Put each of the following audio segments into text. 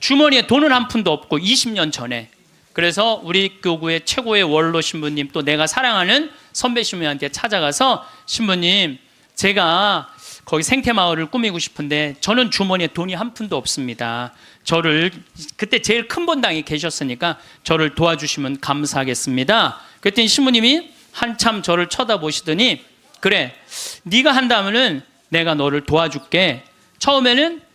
주머니에 돈은 한 푼도 없고 20년 전에. 그래서 우리 교구의 최고의 원로 신부님, 또 내가 사랑하는 선배 신부님한테 찾아가서, 신부님, 제가 거기 생태마을을 꾸미고 싶은데 저는 주머니에 돈이 한 푼도 없습니다. 저를, 그때 제일 큰 본당에 계셨으니까 저를 도와주시면 감사하겠습니다. 그랬더니 신부님이 한참 저를 쳐다보시더니, 그래, 네가 한다면은 내가 너를 도와줄게. 처음에는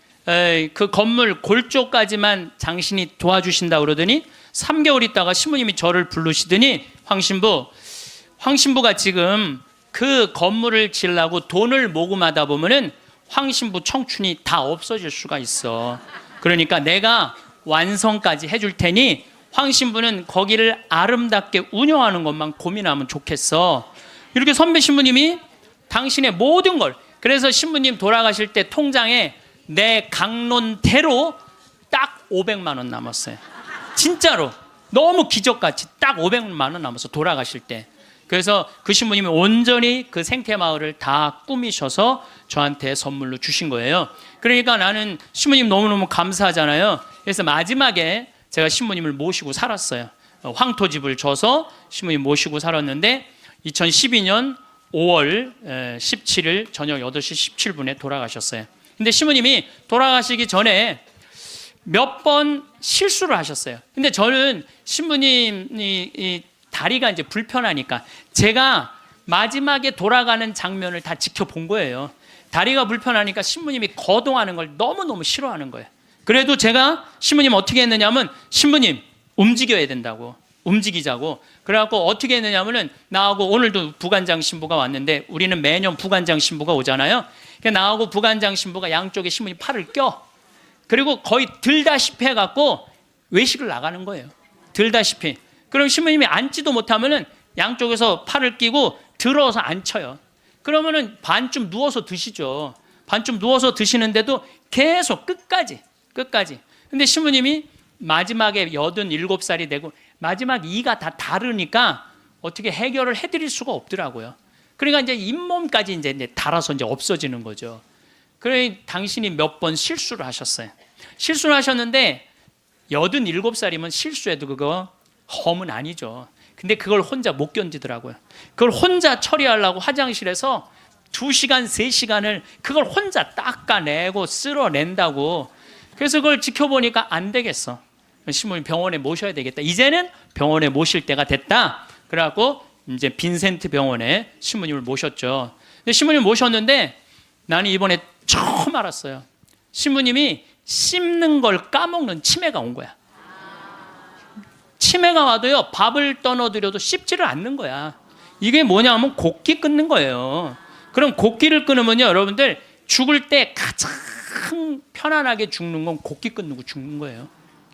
그 건물 골조까지만 당신이 도와주신다고 그러더니 3개월 있다가 신부님이 저를 부르시더니, 황신부가 지금 그 건물을 지으려고 돈을 모금하다 보면은 황신부 청춘이 다 없어질 수가 있어. 그러니까 내가 완성까지 해줄 테니 황신부는 거기를 아름답게 운영하는 것만 고민하면 좋겠어. 이렇게 선배 신부님이 당신의 모든 걸, 그래서 신부님 돌아가실 때 통장에 내 강론대로 딱 500만 원 남았어요. 진짜로 너무 기적같이 딱 500만 원 남았어, 돌아가실 때. 그래서 그 신부님이 온전히 그 생태마을을 다 꾸미셔서 저한테 선물로 주신 거예요. 그러니까 나는 신부님 너무너무 감사하잖아요. 그래서 마지막에 제가 신부님을 모시고 살았어요. 황토집을 줘서 신부님 모시고 살았는데 2012년 5월 17일 저녁 8시 17분에 돌아가셨어요. 근데 신부님이 돌아가시기 전에 몇 번 실수를 하셨어요. 근데 저는 신부님이 다리가 이제 불편하니까 제가 마지막에 돌아가는 장면을 다 지켜본 거예요. 다리가 불편하니까 신부님이 거동하는 걸 너무너무 싫어하는 거예요. 그래도 제가 신부님 어떻게 했느냐면, 신부님 움직여야 된다고, 움직이자고. 그래갖고 어떻게 했느냐면은, 나하고 오늘도 부관장 신부가 왔는데, 우리는 매년 부관장 신부가 오잖아요. 나하고 부관장 신부가 양쪽에 신부님 팔을 껴. 그리고 거의 들다시피 해갖고 외식을 나가는 거예요. 들다시피. 그럼 신부님이 앉지도 못하면은 양쪽에서 팔을 끼고 들어서 앉혀요. 그러면은 반쯤 누워서 드시죠. 반쯤 누워서 드시는데도 계속 끝까지. 근데 신부님이 마지막에 87살이 되고 마지막 이가 다 다르니까 어떻게 해결을 해드릴 수가 없더라고요. 그러니까 이제 잇몸까지 이제 달아서 이제 없어지는 거죠. 그래, 당신이 몇 번 실수를 하셨어요. 실수를 하셨는데 87살이면 실수해도 그거 험은 아니죠. 근데 그걸 혼자 못 견디더라고요. 그걸 혼자 처리하려고 화장실에서 2시간, 3시간을 그걸 혼자 닦아내고 쓸어낸다고. 그래서 그걸 지켜보니까 안 되겠어. 신부님 병원에 모셔야 되겠다. 이제는 병원에 모실 때가 됐다. 그래갖고 이제 빈센트 병원에 신부님을 모셨죠. 근데 신부님을 모셨는데 나는 이번에 처음 알았어요. 신부님이 씹는 걸 까먹는 치매가 온 거야. 치매가 와도요, 밥을 떠넣어드려도 씹지를 않는 거야. 이게 뭐냐면 곡기 끊는 거예요. 그럼 곡기를 끊으면요, 여러분들 죽을 때 가장 편안하게 죽는 건 곡기 끊고 죽는 거예요.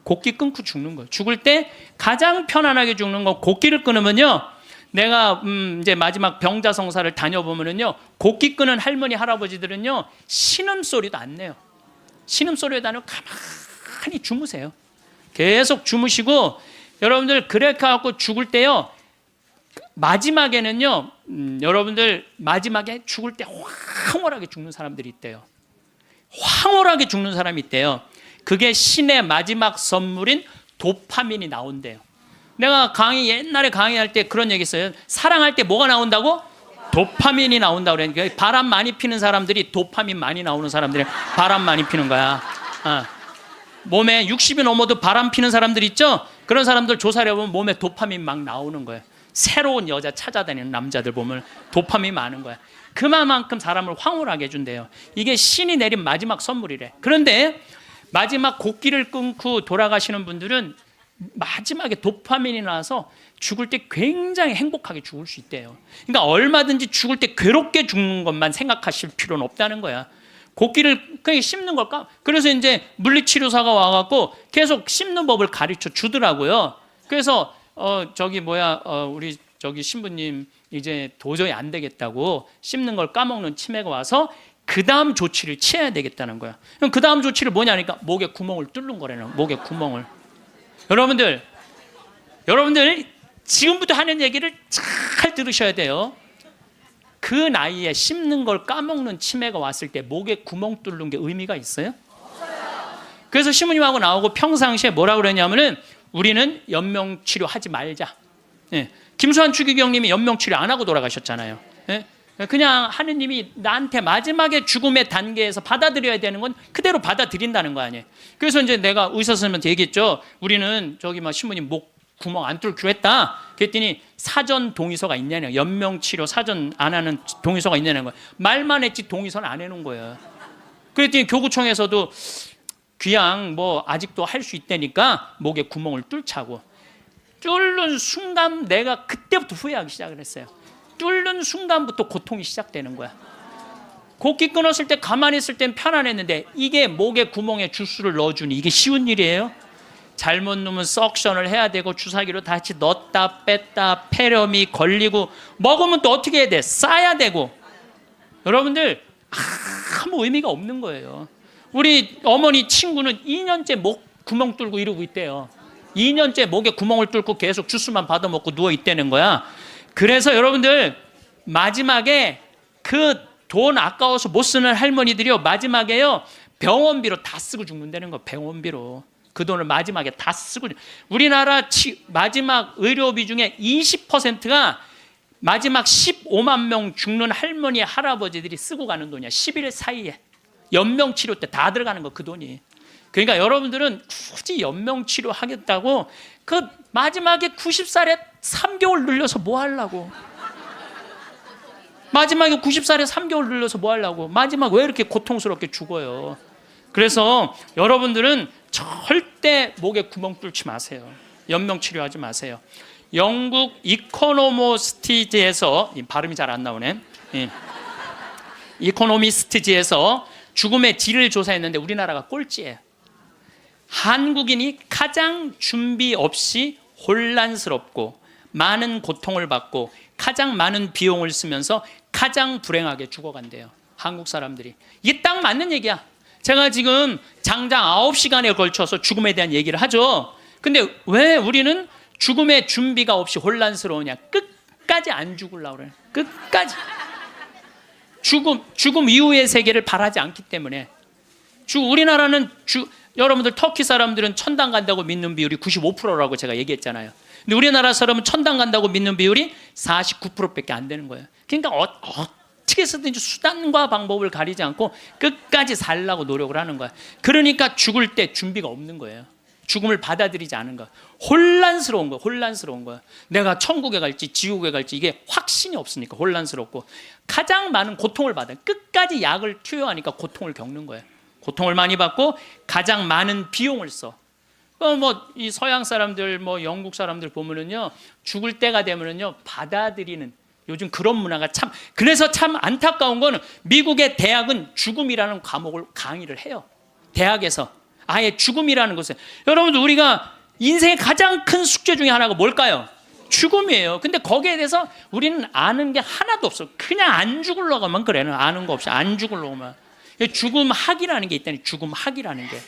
곡기 끊고 죽는 거예요. 죽을 때 가장 편안하게 죽는 건 곡기를 끊으면요, 내가 이제 마지막 병자성사를 다녀보면은요, 곡기 끊은 할머니 할아버지들은요 신음소리도 안 내요. 신음소리도 안 내고 가만히 주무세요. 계속 주무시고, 여러분들 그렇게 갖고 죽을 때요, 마지막에는요, 여러분들 마지막에 죽을 때 황홀하게 죽는 사람들이 있대요. 황홀하게 죽는 사람이 있대요. 그게 신의 마지막 선물인 도파민이 나온대요. 내가 옛날에 강의할 때 그런 얘기 했어요. 사랑할 때 뭐가 나온다고? 도파민이 나온다고 그러니까 바람 많이 피는 사람들이 도파민 많이 나오는 사람들이 바람 많이 피는 거야. 몸에 60이 넘어도 바람 피는 사람들 있죠? 그런 사람들 조사를 해보면 몸에 도파민 막 나오는 거예요. 새로운 여자 찾아다니는 남자들 보면 도파민이 많은 거야. 그만큼 사람을 황홀하게 해준대요. 이게 신이 내린 마지막 선물이래. 그런데 마지막 곡기를 끊고 돌아가시는 분들은 마지막에 도파민이 나와서 죽을 때 굉장히 행복하게 죽을 수 있대요. 그러니까 얼마든지 죽을 때 괴롭게 죽는 것만 생각하실 필요는 없다는 거야. 곡기를 그냥 씹는 걸까? 그래서 이제 물리치료사가 와갖고 계속 씹는 법을 가르쳐 주더라고요. 그래서 우리 저기 신부님 이제 도저히 안 되겠다고 씹는 걸 까먹는 치매가 와서 그 다음 조치를 취해야 되겠다는 거야. 그럼 그 다음 조치를 뭐냐니까 목에 구멍을 뚫는 거라는, 목에 구멍을. 여러분들 지금부터 하는 얘기를 잘 들으셔야 돼요. 그 나이에 씹는 걸 까먹는 치매가 왔을 때 목에 구멍 뚫는 게 의미가 있어요? 그래서 신부님하고 나오고 평상시에 뭐라 그러냐면은 우리는 연명치료 하지 말자. 예. 김수환 추기경님이 연명치료 안 하고 돌아가셨잖아요. 예. 그냥 하느님이 나한테 마지막에 죽음의 단계에서 받아들여야 되는 건 그대로 받아들인다는 거 아니에요. 그래서 이제 내가 의사 선생님한테 얘기했죠. 우리는 저기 막 신부님 목 구멍 안 뚫기로 했다. 그랬더니 사전 동의서가 있냐는 거예요. 연명치료 사전 안 하는 동의서가 있냐는 거예요. 말만 했지 동의서는 안 해놓은 거예요. 그랬더니 교구청에서도 귀양 뭐 아직도 할 수 있다니까 목에 구멍을 뚫자고. 뚫는 순간 내가 그때부터 후회하기 시작을 했어요. 뚫는 순간부터 고통이 시작되는 거야. 곡기 끊었을 때 가만히 있을 땐 편안했는데 이게 목에 구멍에 주스를 넣어주니 이게 쉬운 일이에요? 잘못 넣으면 석션을 해야 되고 주사기로 다시 넣었다 뺐다 폐렴이 걸리고 먹으면 또 어떻게 해야 돼? 싸야 되고. 여러분들 아무 의미가 없는 거예요. 우리 어머니 친구는 2년째 목 구멍 뚫고 이러고 있대요. 2년째 목에 구멍을 뚫고 계속 주스만 받아먹고 누워 있다는 거야. 그래서 여러분들 마지막에 그 돈 아까워서 못 쓰는 할머니들이요 마지막에요 병원비로 다 쓰고 죽는다는 거. 병원비로 그 돈을 마지막에 다 쓰고. 우리나라 마지막 의료비 중에 20%가 마지막 15만 명 죽는 할머니 할아버지들이 쓰고 가는 돈이야. 10일 사이에 연명치료 때 다 들어가는 거 그 돈이. 그러니까 여러분들은 굳이 연명치료 하겠다고 그 마지막에 90살에 3개월 늘려서 뭐 하려고. 마지막에 90살에 3개월 늘려서 뭐 하려고. 마지막 왜 이렇게 고통스럽게 죽어요. 그래서 여러분들은 절대 목에 구멍 뚫지 마세요. 연명치료하지 마세요. 영국 이코노미스트지에서 발음이 잘 안 나오네. 이코노미스트지에서 죽음의 질을 조사했는데 우리나라가 꼴찌예요. 한국인이 가장 준비 없이 혼란스럽고 많은 고통을 받고 가장 많은 비용을 쓰면서 가장 불행하게 죽어간대요. 한국 사람들이. 이게 딱 맞는 얘기야. 제가 지금 장장 9시간에 걸쳐서 죽음에 대한 얘기를 하죠. 근데 왜 우리는 죽음의 준비가 없이 혼란스러우냐. 끝까지 안 죽으려고 그래요. 끝까지. 죽음 이후의 세계를 바라지 않기 때문에. 우리나라는 여러분들 터키 사람들은 천당 간다고 믿는 비율이 95%라고 제가 얘기했잖아요. 근데 우리나라 사람은 천당 간다고 믿는 비율이 49%밖에 안 되는 거예요. 그러니까 어떻게 해서든지 수단과 방법을 가리지 않고 끝까지 살려고 노력을 하는 거야. 그러니까 죽을 때 준비가 없는 거예요. 죽음을 받아들이지 않은 거야. 혼란스러운 거야. 혼란스러운 거야. 내가 천국에 갈지 지옥에 갈지 이게 확신이 없으니까 혼란스럽고 가장 많은 고통을 받아요. 끝까지 약을 투여하니까 고통을 겪는 거예요. 고통을 많이 받고 가장 많은 비용을 써. 이 서양 사람들, 영국 사람들 보면은요, 죽을 때가 되면은요, 받아들이는 요즘 그런 문화가 참. 그래서 참 안타까운 거는 미국의 대학은 죽음이라는 과목을 강의를 해요. 대학에서 아예 죽음이라는 것을. 여러분들 우리가 인생의 가장 큰 숙제 중에 하나가 뭘까요? 죽음이에요. 근데 거기에 대해서 우리는 아는 게 하나도 없어. 그냥 안 죽으려고만 그래. 아는 거 없이 안 죽으려고만. 죽음학이라는 게 있다니. 죽음학이라는 게.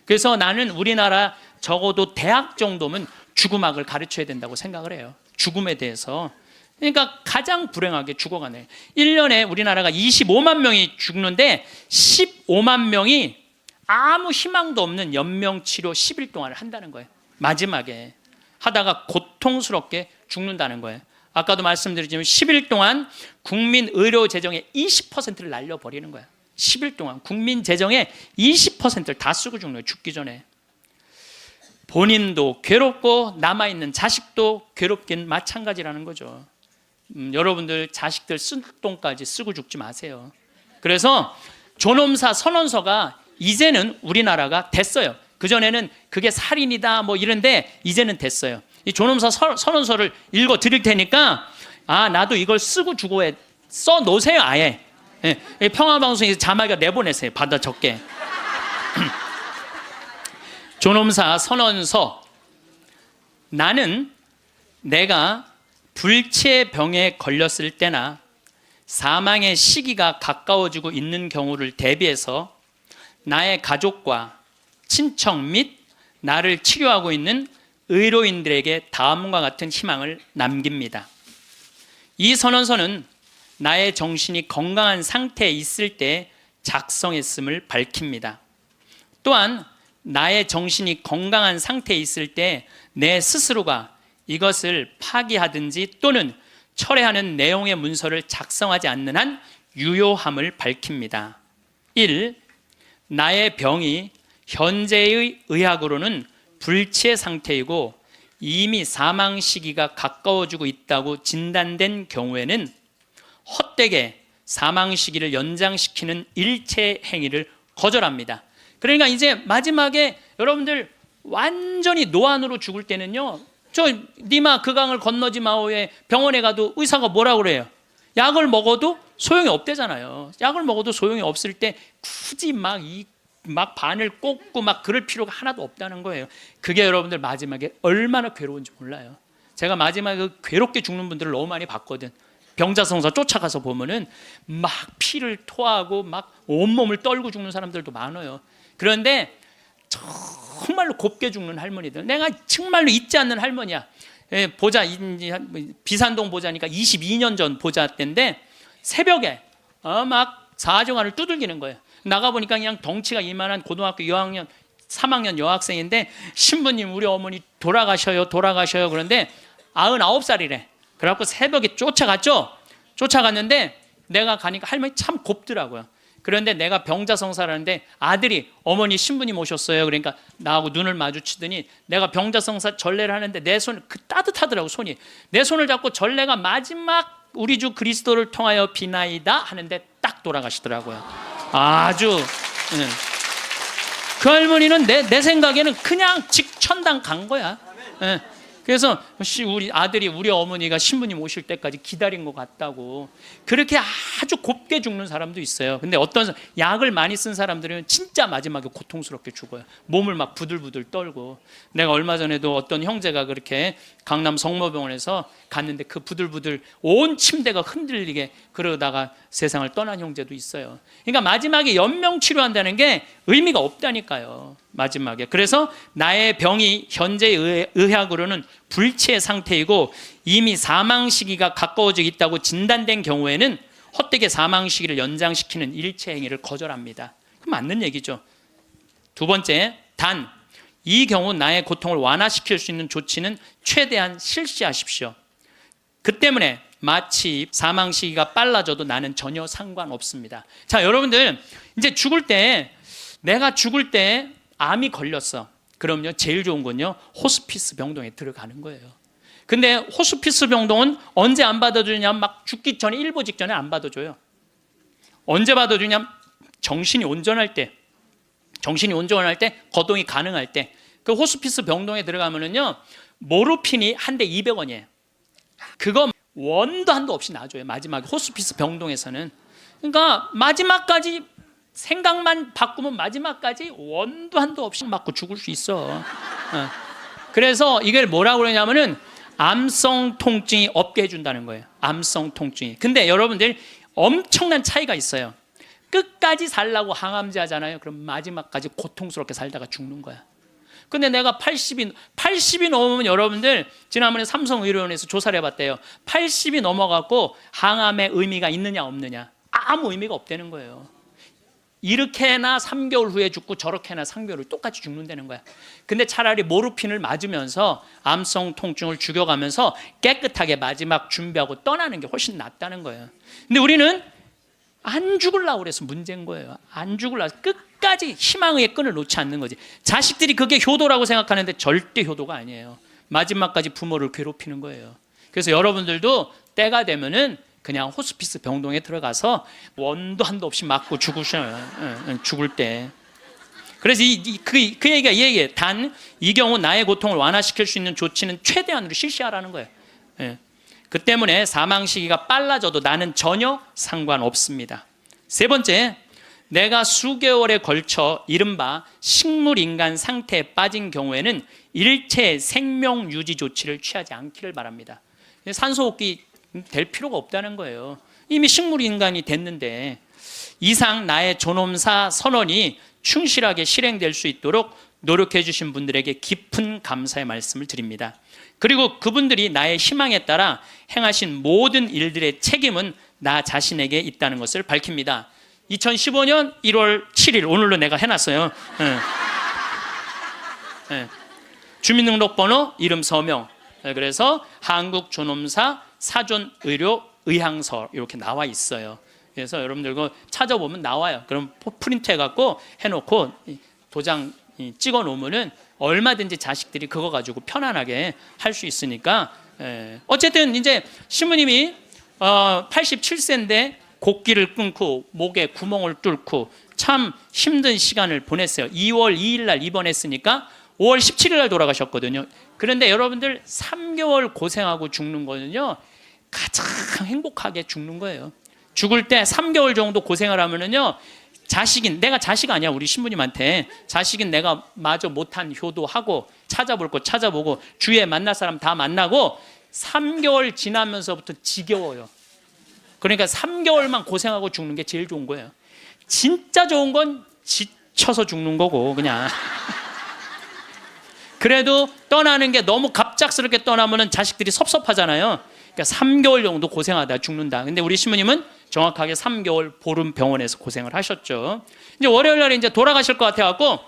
그래서 나는 우리나라 적어도 대학 정도면 죽음학을 가르쳐야 된다고 생각을 해요. 죽음에 대해서. 그러니까 가장 불행하게 죽어가네. 1년에 우리나라가 25만 명이 죽는데 15만 명이 아무 희망도 없는 연명치료 10일 동안을 한다는 거예요. 마지막에 하다가 고통스럽게 죽는다는 거예요. 아까도 말씀드렸지만 10일 동안 국민 의료 재정의 20%를 날려버리는 거예요. 10일 동안 국민 재정의 20%를 다 쓰고 죽는 거예요. 죽기 전에. 본인도 괴롭고 남아있는 자식도 괴롭긴 마찬가지라는 거죠. 여러분들 자식들 쓸 돈까지 쓰고 죽지 마세요. 그래서 존엄사 선언서가 이제는 우리나라가 됐어요. 그전에는 그게 살인이다 이런데 이제는 됐어요. 이 존엄사 선언서를 읽어 드릴 테니까 나도 이걸 쓰고 죽어야 써 놓으세요. 아예. 평화방송에서 자막에 내보내세요. 받아 적게. 존엄사 선언서. 나는 내가 불치병에 걸렸을 때나 사망의 시기가 가까워지고 있는 경우를 대비해서 나의 가족과 친척 및 나를 치료하고 있는 의료인들에게 다음과 같은 희망을 남깁니다. 이 선언서는 나의 정신이 건강한 상태에 있을 때 작성했음을 밝힙니다. 또한 나의 정신이 건강한 상태에 있을 때 내 스스로가 이것을 파기하든지 또는 철회하는 내용의 문서를 작성하지 않는 한 유효함을 밝힙니다. 1. 나의 병이 현재의 의학으로는 불치의 상태이고 이미 사망 시기가 가까워지고 있다고 진단된 경우에는 헛되게 사망 시기를 연장시키는 일체 행위를 거절합니다. 그러니까 이제 마지막에 여러분들 완전히 노안으로 죽을 때는요, 저 니마 그 강을 건너지 마오에 병원에 가도 의사가 뭐라 그래요? 약을 먹어도 소용이 없대잖아요. 약을 먹어도 소용이 없을 때 굳이 막 바늘 꽂고 막 그럴 필요가 하나도 없다는 거예요. 그게 여러분들 마지막에 얼마나 괴로운지 몰라요. 제가 마지막에 괴롭게 죽는 분들을 너무 많이 봤거든. 병자성사 쫓아가서 보면은 막 피를 토하고 막 온몸을 떨고 죽는 사람들도 많아요. 그런데 정말로 곱게 죽는 할머니들, 내가 정말로 잊지 않는 할머니야. 보자, 비산동 보자니까 22년 전 보자 때인데 새벽에 막 사정환을 두들기는 거예요. 나가보니까 그냥 덩치가 이만한 고등학교 2학년 3학년 여학생인데, 신부님 우리 어머니 돌아가셔요 그런데 99살이래. 그래갖고 새벽에 쫓아갔죠. 쫓아갔는데 내가 가니까 할머니 참 곱더라고요. 그런데 내가 병자성사를 하는데 아들이 어머니 신부님 오셨어요. 그러니까 나하고 눈을 마주치더니 내가 병자성사 전례를 하는데 내 손 따뜻하더라고. 손이 내 손을 잡고 전례가 마지막 우리 주 그리스도를 통하여 비나이다 하는데 딱 돌아가시더라고요. 아주 그 할머니는 내 생각에는 그냥 직천당 간 거야. 그래서 우리 아들이 우리 어머니가 신부님 오실 때까지 기다린 것 같다고. 그렇게 아주 곱게 죽는 사람도 있어요. 근데 어떤 약을 많이 쓴 사람들은 진짜 마지막에 고통스럽게 죽어요. 몸을 막 부들부들 떨고. 내가 얼마 전에도 어떤 형제가 그렇게 강남 성모병원에서 갔는데 그 부들부들 온 침대가 흔들리게 그러다가 세상을 떠난 형제도 있어요. 그러니까 마지막에 연명치료한다는 게 의미가 없다니까요. 마지막에. 그래서 나의 병이 현재 의학으로는 불치의 상태이고 이미 사망 시기가 가까워져 있다고 진단된 경우에는 헛되게 사망 시기를 연장시키는 일체 행위를 거절합니다. 그럼 맞는 얘기죠. 두 번째, 단 이 경우 나의 고통을 완화시킬 수 있는 조치는 최대한 실시하십시오. 그 때문에 마치 사망 시기가 빨라져도 나는 전혀 상관없습니다. 자, 여러분들 이제 내가 죽을 때 암이 걸렸어. 그럼요, 제일 좋은 건요, 호스피스 병동에 들어가는 거예요. 근데 호스피스 병동은 언제 안 받아주냐? 막 죽기 전에, 일보 직전에 안 받아줘요. 언제 받아주냐? 정신이 온전할 때, 거동이 가능할 때. 그 호스피스 병동에 들어가면은요, 모르핀이 한 대 200원이에요. 그거 원도 한도 없이 놔줘요. 마지막에 호스피스 병동에서는. 그러니까 마지막까지 생각만 바꾸면 마지막까지 원도 한도 없이 맞고 죽을 수 있어. 그래서 이걸 뭐라고 그러냐면은 암성 통증이 없게 해준다는 거예요. 암성 통증이. 근데 여러분들 엄청난 차이가 있어요. 끝까지 살라고 항암제 하잖아요. 그럼 마지막까지 고통스럽게 살다가 죽는 거야. 근데 내가 80이 넘으면, 여러분들 지난번에 삼성의료원에서 조사를 해봤대요. 80이 넘어갖고 항암의 의미가 있느냐 없느냐, 아무 의미가 없다는 거예요. 이렇게나 3개월 후에 죽고 저렇게나 3개월 후에 똑같이 죽는다는 거야. 근데 차라리 모르핀을 맞으면서 암성 통증을 죽여가면서 깨끗하게 마지막 준비하고 떠나는 게 훨씬 낫다는 거예요. 근데 우리는 안 죽으려고 그래서 문제인 거예요. 안 죽으려고 끝까지 희망의 끈을 놓지 않는 거지. 자식들이 그게 효도라고 생각하는데 절대 효도가 아니에요. 마지막까지 부모를 괴롭히는 거예요. 그래서 여러분들도 때가 되면은 그냥 호스피스 병동에 들어가서 원도 한도 없이 맞고 죽으셔요. 죽을 때. 그래서 그 얘기가 이 얘기예요. 단 이 경우 나의 고통을 완화시킬 수 있는 조치는 최대한으로 실시하라는 거예요. 그 때문에 사망 시기가 빨라져도 나는 전혀 상관없습니다. 세 번째, 내가 수개월에 걸쳐 이른바 식물인간 상태에 빠진 경우에는 일체 생명 유지 조치를 취하지 않기를 바랍니다. 산소호흡기 될 필요가 없다는 거예요. 이미 식물인간이 됐는데. 이상 나의 존엄사 선언이 충실하게 실행될 수 있도록 노력해 주신 분들에게 깊은 감사의 말씀을 드립니다. 그리고 그분들이 나의 희망에 따라 행하신 모든 일들의 책임은 나 자신에게 있다는 것을 밝힙니다. 2015년 1월 7일 오늘로 내가 해놨어요. 예. 주민등록번호, 이름, 서명. 예, 그래서 한국존엄사 사존의료 의향서 이렇게 나와 있어요. 그래서 여러분들 그거 찾아보면 나와요. 그럼 프린트 해갖고 해놓고 도장 찍어 놓으면은 얼마든지 자식들이 그거 가지고 편안하게 할 수 있으니까. 예. 어쨌든 이제 신부님이 87세인데 곡기를 끊고 목에 구멍을 뚫고 참 힘든 시간을 보냈어요. 2월 2일 날 입원했으니까 5월 17일 날 돌아가셨거든요. 그런데 여러분들 3개월 고생하고 죽는 거는요, 가장 행복하게 죽는 거예요. 죽을 때 3개월 정도 고생을 하면은요, 자식인, 내가 자식 아니야, 우리 신부님한테. 자식인 내가 마저 못한 효도하고 찾아볼 거 찾아보고 주위에 만날 사람 다 만나고 3개월 지나면서부터 지겨워요. 그러니까 3개월만 고생하고 죽는 게 제일 좋은 거예요. 진짜 좋은 건 지쳐서 죽는 거고, 그냥. 그래도 떠나는 게 너무 갑작스럽게 떠나면 자식들이 섭섭하잖아요. 그러니까 3개월 정도 고생하다 죽는다. 근데 우리 신부님은 정확하게 3개월 보름 병원에서 고생을 하셨죠. 이제 월요일 날에 이제 돌아가실 것 같아갖고,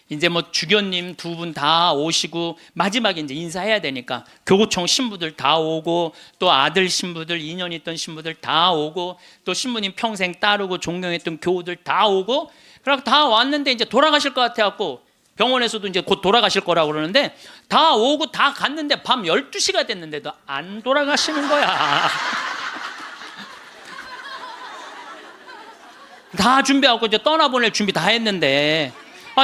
이제 뭐 주교님 두 분 다 오시고 마지막에 이제 인사해야 되니까 교구청 신부들 다 오고 또 아들 신부들, 인연 있던 신부들 다 오고 또 신부님 평생 따르고 존경했던 교우들 다 오고, 그러고 다 왔는데 이제 돌아가실 것 같아갖고, 병원에서도 이제 곧 돌아가실 거라고 그러는데 다 오고 다 갔는데 밤 12시가 됐는데도 안 돌아가시는 거야. 다 준비하고 이제 떠나보낼 준비 다 했는데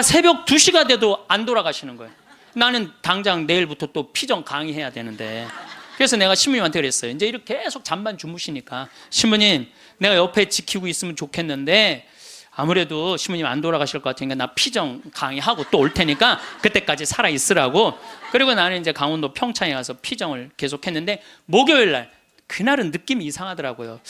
새벽 2시가 돼도 안 돌아가시는 거예요. 나는 당장 내일부터 또 피정 강의해야 되는데, 그래서 내가 신부님한테 그랬어요. 이제 이렇게 계속 잠만 주무시니까, 신부님 내가 옆에 지키고 있으면 좋겠는데 아무래도 신부님 안 돌아가실 것 같으니까 나 피정 강의하고 또 올 테니까 그때까지 살아 있으라고. 그리고 나는 이제 강원도 평창에 가서 피정을 계속했는데, 목요일 날 그날은 느낌이 이상하더라고요.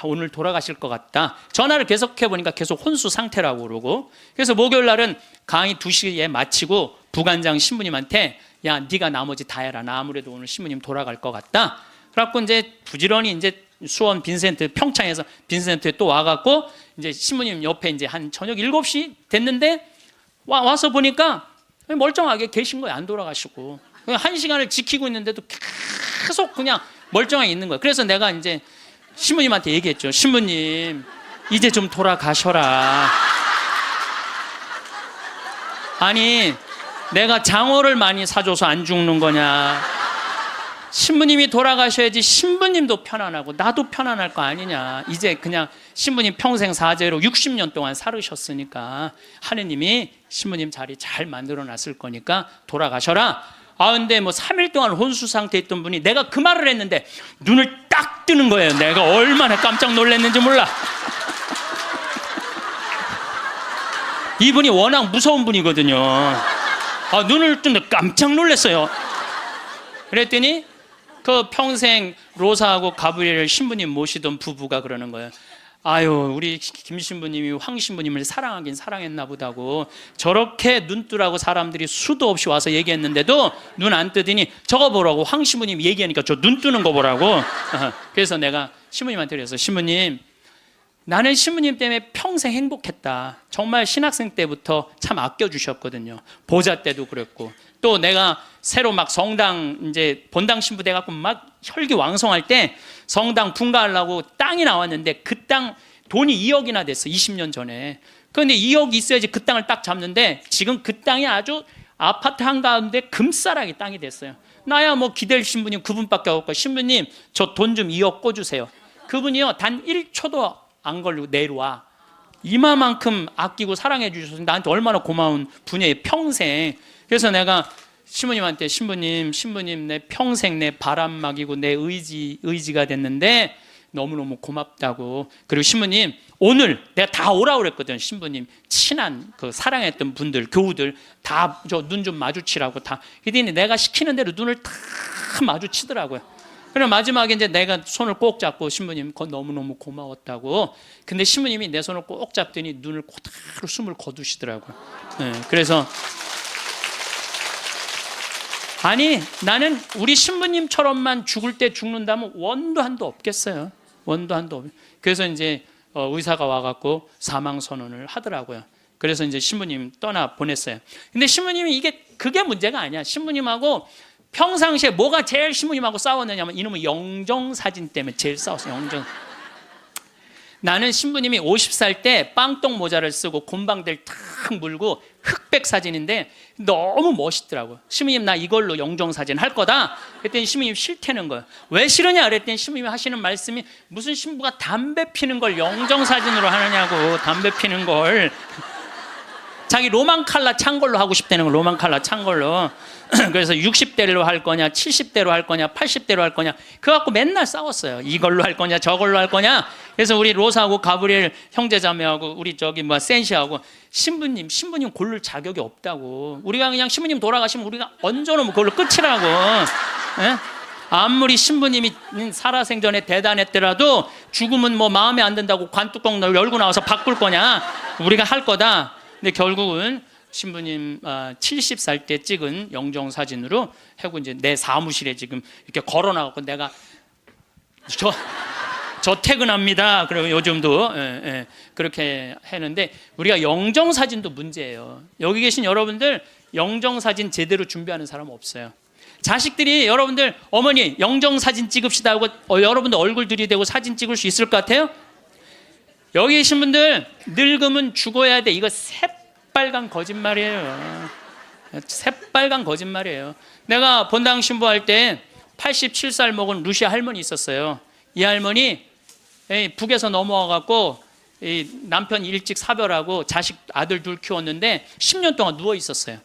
오늘 돌아가실 것 같다. 전화를 계속해 보니까 계속 혼수 상태라고 그러고, 그래서 목요일 날은 강의 2시에 마치고 부관장 신부님한테, 야 네가 나머지 다 해라, 나 아무래도 오늘 신부님 돌아갈 것 같다. 그래갖고 이제 부지런히 이제 수원 빈센트, 평창에서 빈센트에 또 와갖고 이제 신부님 옆에 이제 한 저녁 7시 됐는데 와서 보니까 멀쩡하게 계신 거예요. 안 돌아가시고. 1시간을 지키고 있는데도 계속 그냥 멀쩡하게 있는 거예요. 그래서 내가 이제 신부님한테 얘기했죠. 신부님 이제 좀 돌아가셔라. 아니 내가 장어를 많이 사줘서 안 죽는 거냐. 신부님이 돌아가셔야지 신부님도 편안하고 나도 편안할 거 아니냐. 이제 그냥 신부님 평생 사죄로 60년 동안 살으셨으니까 하느님이 신부님 자리 잘 만들어 놨을 거니까 돌아가셔라. 근데 뭐 3일 동안 혼수 상태에 있던 분이 내가 그 말을 했는데 눈을 딱 뜨는 거예요. 내가 얼마나 깜짝 놀랐는지 몰라. 이분이 워낙 무서운 분이거든요. 눈을 뜨는데 깜짝 놀랐어요. 그랬더니 그 평생 로사하고 가브리엘 신부님 모시던 부부가 그러는 거예요. 아유 우리 김 신부님이 황 신부님을 사랑하긴 사랑했나 보다고, 저렇게 눈뜨라고 사람들이 수도 없이 와서 얘기했는데도 눈 안 뜨더니 저거 보라고, 황 신부님 얘기하니까 저 눈 뜨는 거 보라고. 그래서 내가 신부님한테 그래서, 신부님 나는 신부님 때문에 평생 행복했다. 정말 신학생 때부터 참 아껴주셨거든요. 보자 때도 그랬고, 또 내가 새로 막 성당 이제 본당 신부 돼갖고 막 혈기왕성할 때 성당 분가하려고 땅이 나왔는데 그 땅 돈이 2억이나 됐어. 20년 전에. 그런데 2억이 있어야지 그 땅을 딱 잡는데 지금 그 땅이 아주 아파트 한가운데 금싸라기 땅이 됐어요. 나야 뭐 기댈 신부님 그분밖에 없고, 신부님 저 돈 좀 2억 꿔주세요. 그분이요 단 1초도 안 걸리고 내려와. 이마만큼 아끼고 사랑해 주셔서 나한테 얼마나 고마운 분이에요, 평생. 그래서 내가 신부님한테, 신부님 내 평생 내 바람막이고 내 의지가 됐는데 너무너무 고맙다고. 그리고 신부님 오늘 내가 다 오라고 그랬거든. 신부님 친한 그 사랑했던 분들, 교우들 다 저 눈 좀 마주치라고 다. 그랬더니 내가 시키는 대로 눈을 다 마주치더라고요. 그럼 마지막에 이제 내가 손을 꼭 잡고, 신부님 그건 너무너무 고마웠다고. 근데 신부님이 내 손을 꼭 잡더니 눈을 고다로 숨을 거두시더라고요. 네, 그래서 아니 나는 우리 신부님처럼만 죽을 때 죽는다면 원도 한도 없겠어요. 원도 한도 없. 그래서 이제 의사가 와갖고 사망 선언을 하더라고요. 그래서 이제 신부님 떠나 보냈어요. 근데 신부님이 그게 문제가 아니야. 신부님하고 평상시에 뭐가 제일 신부님하고 싸웠느냐면 이놈의 영정사진 때문에 제일 싸웠어요. 영정. 나는 신부님이 50살 때 빵똥 모자를 쓰고 곰방대를 탁 물고 흑백 사진인데 너무 멋있더라고요. 신부님 나 이걸로 영정사진 할 거다. 그랬더니 신부님 싫다는 거예요. 왜 싫으냐 그랬더니 신부님이 하시는 말씀이 무슨 신부가 담배 피는 걸 영정사진으로 하느냐고. 담배 피는 걸 자기 로만 칼라 찬 걸로 하고 싶다는 거. 로만 칼라 찬 걸로. 그래서 60대로 할 거냐 70대로 할 거냐 80대로 할 거냐 그거 갖고 맨날 싸웠어요. 이걸로 할 거냐 저걸로 할 거냐. 그래서 우리 로사하고 가브리엘 형제자매하고 우리 센시하고 신부님 고를 자격이 없다고. 우리가 그냥 신부님 돌아가시면 우리가 얹어놓으면 그걸로 끝이라고. 예? 아무리 신부님이 살아생전에 대단했더라도 죽으면 뭐 마음에 안 든다고 관뚜껑 열고 나와서 바꿀 거냐. 우리가 할 거다. 근데 결국은 신부님 70살 때 찍은 영정사진으로 하고 이제 내 사무실에 지금 이렇게 걸어놔갖고 내가 저 퇴근합니다. 그리고 요즘도 그렇게 했는데 우리가 영정사진도 문제예요. 여기 계신 여러분들 영정사진 제대로 준비하는 사람 없어요. 자식들이 여러분들 어머니 영정사진 찍읍시다 하고 여러분들 얼굴 들이대고 사진 찍을 수 있을 것 같아요? 여기 계신 분들 늙으면 죽어야 돼. 이거 새빨간 거짓말이에요. 새빨간 거짓말이에요. 내가 본당 신부할 때 87살 먹은 루시아 할머니 있었어요. 이 할머니 북에서 넘어와갖고 남편 일찍 사별하고 자식 아들 둘 키웠는데 10년 동안 누워 있었어요.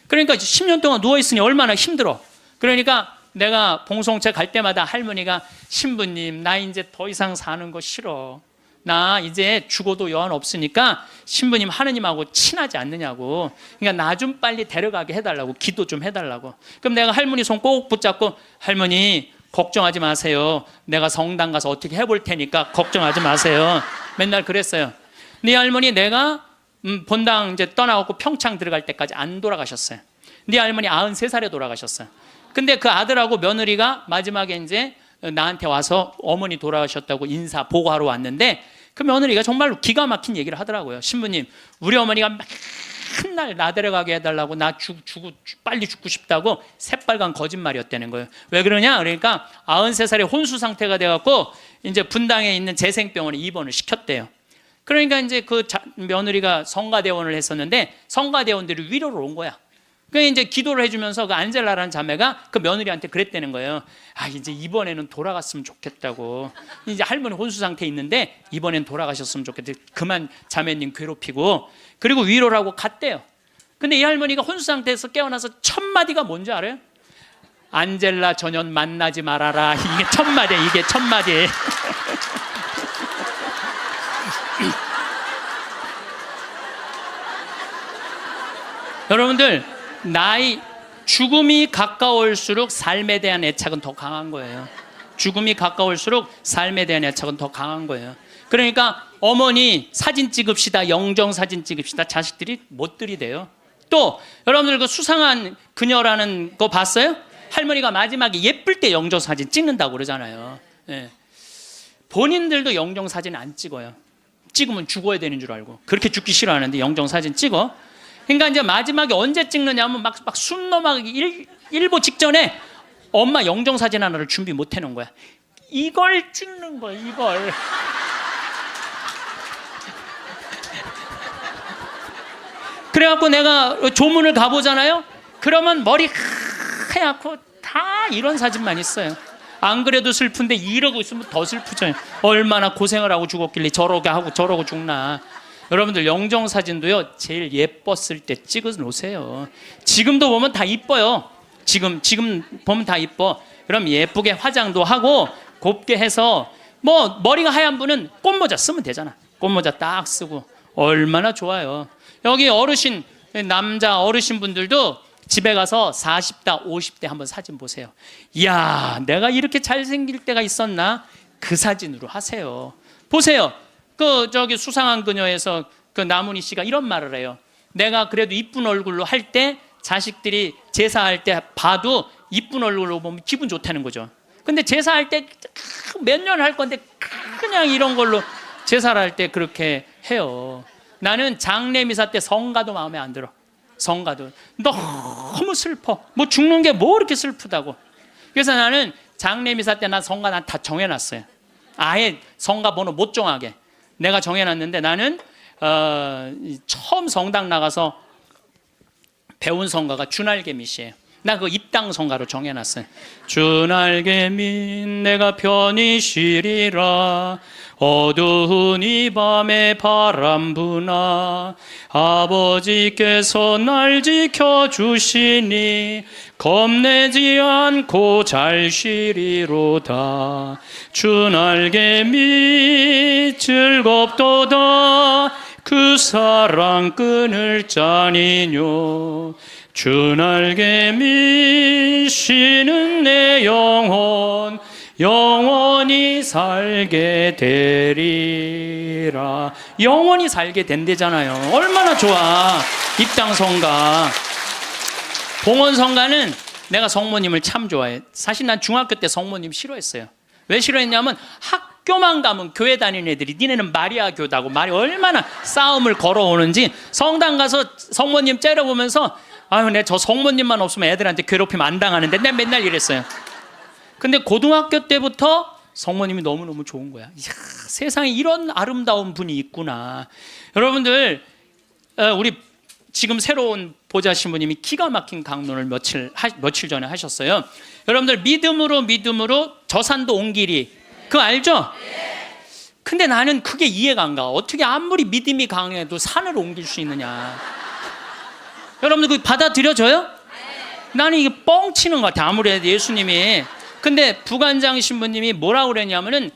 그러니까 10년 동안 누워 있으니 얼마나 힘들어. 그러니까 내가 봉송체 갈 때마다 할머니가 신부님 나 이제 더 이상 사는 거 싫어. 나 이제 죽어도 여한 없으니까 신부님 하느님하고 친하지 않느냐고. 그러니까 나 좀 빨리 데려가게 해달라고. 기도 좀 해달라고. 그럼 내가 할머니 손 꼭 붙잡고 할머니 걱정하지 마세요. 내가 성당 가서 어떻게 해볼 테니까 걱정하지 마세요. 맨날 그랬어요. 네 할머니 내가 본당 이제 떠나고 평창 들어갈 때까지 안 돌아가셨어요. 네 할머니 93살에 돌아가셨어요. 근데 그 아들하고 며느리가 마지막에 이제 나한테 와서 어머니 돌아가셨다고 인사 보고하러 왔는데 그 며느리가 정말로 기가 막힌 얘기를 하더라고요. 신부님 우리 어머니가 맨날 나 데려가게 해달라고 나 빨리 죽고 싶다고 새빨간 거짓말이었다는 거예요. 왜 그러냐 그러니까 93살에 혼수 상태가 돼갖고 이제 분당에 있는 재생병원에 입원을 시켰대요. 그러니까 이제 그 며느리가 성가대원을 했었는데 성가대원들이 위로를 온 거야. 그러니까 이제 기도를 해주면서 그 안젤라라는 자매가 그 며느리한테 그랬다는 거예요. 아 이제 이번에는 돌아갔으면 좋겠다고. 이제 할머니 혼수 상태에 있는데 이번엔 돌아가셨으면 좋겠다. 그만 자매님 괴롭히고. 그리고 위로를 하고 갔대요. 근데 이 할머니가 혼수 상태에서 깨어나서 첫 마디가 뭔지 알아요? 안젤라 전현 만나지 말아라. 이게 첫 마디야. 이게 첫 마디. 여러분들 죽음이 가까울수록 삶에 대한 애착은 더 강한 거예요. 죽음이 가까울수록 삶에 대한 애착은 더 강한 거예요. 그러니까 어머니 사진 찍읍시다. 영정 사진 찍읍시다. 자식들이 못 들이대요. 또 여러분들 그 수상한 그녀라는 거 봤어요? 할머니가 마지막에 예쁠 때 영정 사진 찍는다고 그러잖아요. 네. 본인들도 영정 사진 안 찍어요. 찍으면 죽어야 되는 줄 알고. 그렇게 죽기 싫어하는데 영정 사진 찍어. 그러니까 이제 마지막에 언제 찍느냐면 막 숨 넘어가기 일보 직전에 엄마 영정사진 하나를 준비 못 해놓은 거야. 이걸 찍는 거야, 이걸. 그래갖고 내가 조문을 가보잖아요. 그러면 머리 하얗고 다 이런 사진만 있어요. 안 그래도 슬픈데 이러고 있으면 더 슬프죠. 얼마나 고생을 하고 죽었길래 저러게 하고 저러고 죽나. 여러분들 영정사진도요 제일 예뻤을 때 찍어 놓으세요. 지금도 보면 다 이뻐요. 지금 보면 다 이뻐. 그럼 예쁘게 화장도 하고 곱게 해서 뭐 머리가 하얀 분은 꽃모자 쓰면 되잖아. 꽃모자 딱 쓰고 얼마나 좋아요. 여기 어르신 남자 어르신 분들도 집에 가서 40대 50대 한번 사진 보세요. 이야 내가 이렇게 잘생길 때가 있었나. 그 사진으로 하세요. 보세요. 수상한 그녀에서 그 나문희 씨가 이런 말을 해요. 내가 그래도 이쁜 얼굴로 할 때 자식들이 제사할 때 봐도 이쁜 얼굴로 보면 기분 좋다는 거죠. 근데 제사할 때 몇 년 할 건데 그냥 이런 걸로 제사를 할 때 그렇게 해요. 나는 장례 미사 때 성가도 마음에 안 들어. 성가도 너무 슬퍼. 뭐 죽는 게 뭐 이렇게 슬프다고. 그래서 나는 장례 미사 때 난 성가 난 다 정해놨어요. 아예 성가 번호 못 정하게 내가 정해놨는데, 나는 처음 성당 나가서 배운 성가가 주날개밋이에요. 나 그 입당 성가로 정해놨어요. 주날개밋 내가 편히 쉬리라, 어두운 이 밤에 바람 부나 아버지께서 날 지켜주시니 겁내지 않고 잘 쉬리로다. 주날개밋 즐겁도다, 그 사랑 끊을 자니뇨. 주날개밋 쉬는 내 영혼 영원히 살게 되리라. 영원히 살게 된대잖아요. 얼마나 좋아. 입당성가. 봉헌성가는 내가 성모님을 참 좋아해. 사실 난 중학교 때 성모님 싫어했어요. 왜 싫어했냐면 학교만 가면 교회 다니는 애들이 니네는 마리아 교다고 말이 얼마나 싸움을 걸어오는지 성당 가서 성모님 째려보면서 아유, 내 저 성모님만 없으면 애들한테 괴롭히면 안 당하는데 내가 맨날 이랬어요. 근데 고등학교 때부터 성모님이 너무너무 좋은 거야. 이야, 세상에 이런 아름다운 분이 있구나. 여러분들, 우리 지금 새로운 보좌 신부님이 기가 막힌 강론을 며칠 전에 하셨어요. 여러분들, 믿음으로 저 산도 온 길이, 그거 알죠? 근데 나는 그게 이해가 안 가. 어떻게 아무리 믿음이 강해도 산을 옮길 수 있느냐. 여러분들 그거 받아들여져요? 나는 이게 뻥치는 것 같아, 아무래도 예수님이. 근데 부관장 신부님이 뭐라고 그랬냐면은,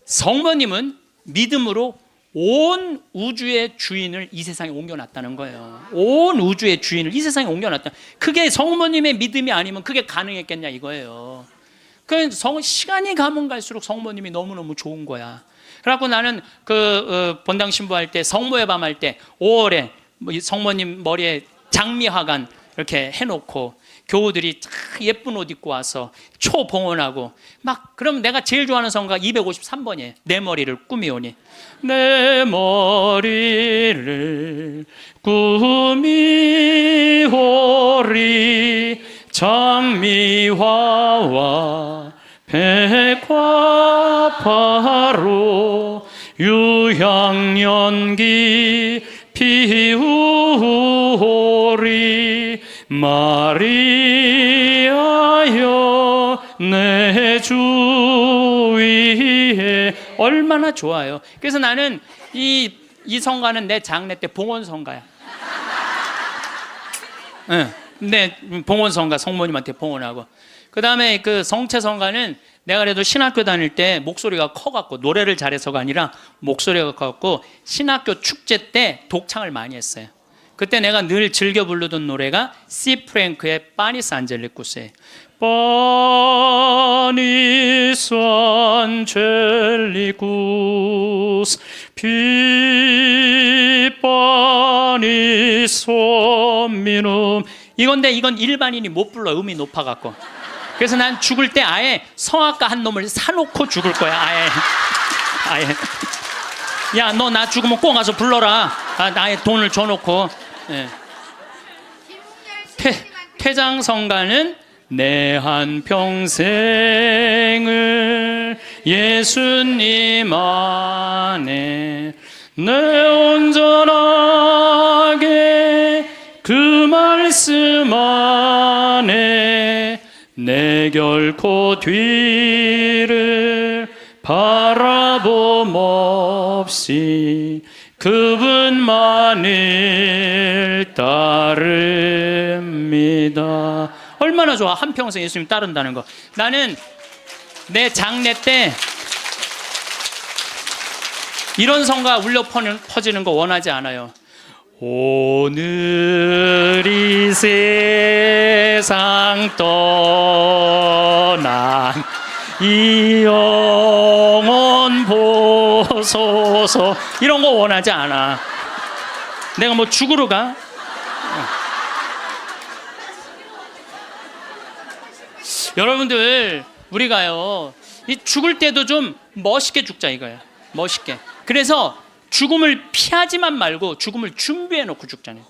성모님은 믿음으로 온 우주의 주인을 이 세상에 옮겨놨다는 거예요. 온 우주의 주인을 이 세상에 옮겨놨다. 그게 성모님의 믿음이 아니면 그게 가능했겠냐 이거예요. 그 시간이 가면 갈수록 성모님이 너무너무 좋은 거야. 그래갖고 나는 본당 신부할 때, 성모의 밤 할 때 5월에 성모님 머리에 장미화관 이렇게 해놓고 교우들이 예쁜 옷 입고 와서 초봉헌하고 막, 그럼 내가 제일 좋아하는 성가 253번이에요. 내 머리를 꾸미오니. 내 머리를 꾸미오리 장미화와 백화파로 유향연기 피우오리 마리아여 내 주 위에. 얼마나 좋아요. 그래서 나는 이 성가는 내 장례 때 봉헌성가야. 네, 내 봉헌성가 성모님한테 봉헌하고. 그 다음에 그 성체성가는 내가 그래도 신학교 다닐 때 목소리가 커갖고, 노래를 잘해서가 아니라 목소리가 커갖고 신학교 축제 때 독창을 많이 했어요. 그때 내가 늘 즐겨 부르던 노래가 시 프랭크의 파니스 안젤리쿠스예요. 파니스 안젤리쿠스 피 파니스 미눔. 이건데 이건 일반인이 못 불러, 음이 높아갖고. 그래서 난 죽을 때 아예 성악가 한 놈을 사놓고 죽을 거야. 아예. 야, 너 나 죽으면 꼭 가서 불러라. 아예 돈을 줘놓고. 예. 퇴장성가는 내 한평생을 예수님 안에 내 온전하게 그 말씀 안에 내 결코 뒤를 바라봄 없이 그분만을 따릅니다. 얼마나 좋아, 한평생 예수님 따른다는 거. 나는 내 장례 때 이런 성가 울려 퍼지는 거 원하지 않아요. 오늘 이 세상 떠난 이 영혼 보소서, 이런 거 원하지 않아. 내가 뭐 죽으러 가? 여러분들, 우리가요, 이 죽을 때도 좀 멋있게 죽자 이거야. 멋있게. 그래서 죽음을 피하지만 말고 죽음을 준비해 놓고 죽잖아요.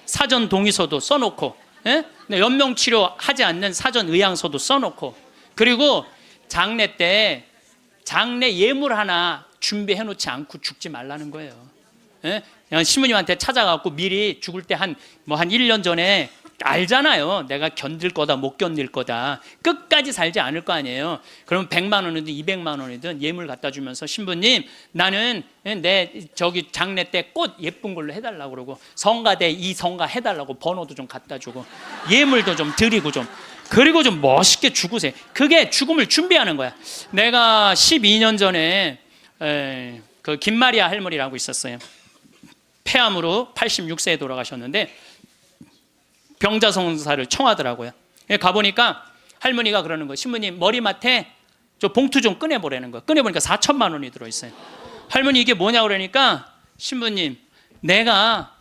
사전 동의서도 써놓고, 예? 연명치료 하지 않는 사전 의향서도 써놓고, 그리고 장례 때 장례 예물 하나 준비해 놓지 않고 죽지 말라는 거예요. 예? 그냥 신부님한테 찾아가고 미리 죽을 때 한 1년 전에 알잖아요. 내가 견딜 거다 못 견딜 거다. 끝까지 살지 않을 거 아니에요. 그러면 100만 원이든 200만 원이든 예물 갖다 주면서 신부님, 나는 내 저기 장례 때 꽃 예쁜 걸로 해달라고 그러고, 성가대 이 성가 해달라고 번호도 좀 갖다 주고, 예물도 좀 드리고, 좀 그리고 좀 멋있게 죽으세요. 그게 죽음을 준비하는 거야. 내가 12년 전에 그 김마리아 할머니라고 있었어요. 폐암으로 86세에 돌아가셨는데 병자성사를 청하더라고요. 가보니까 할머니가 그러는 거예요. 신부님, 머리맡에 저 봉투 좀 꺼내보라는 거예요. 꺼내보니까 4천만 원이 들어있어요. 할머니, 이게 뭐냐고 그러니까, 신부님, 내가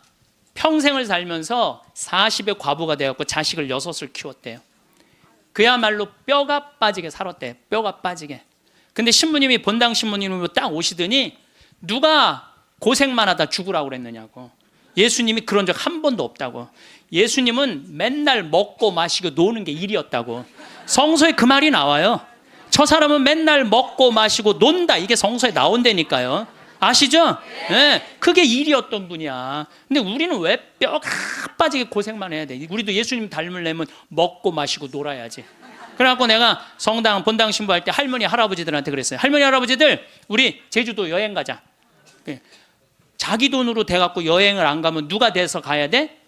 평생을 살면서 40의 과부가 되었고 자식을 6을 키웠대요. 그야말로 뼈가 빠지게 살았대요. 뼈가 빠지게. 근데 신부님이, 본당 신부님이 딱 오시더니 누가 고생만 하다 죽으라고 그랬느냐고. 예수님이 그런 적 한 번도 없다고. 예수님은 맨날 먹고 마시고 노는 게 일이었다고. 성서에 그 말이 나와요. 저 사람은 맨날 먹고 마시고 논다, 이게 성서에 나온다니까요. 아시죠? 네, 그게 일이었던 분이야. 근데 우리는 왜 뼈가 빠지게 고생만 해야 돼? 우리도 예수님 닮으려면 먹고 마시고 놀아야지. 그래갖고 내가 성당 본당 신부할 때 할머니 할아버지들한테 그랬어요. 할머니 할아버지들, 우리 제주도 여행 가자. 자기 돈으로 돼갖고 여행을 안 가면 누가 돼서 가야 돼?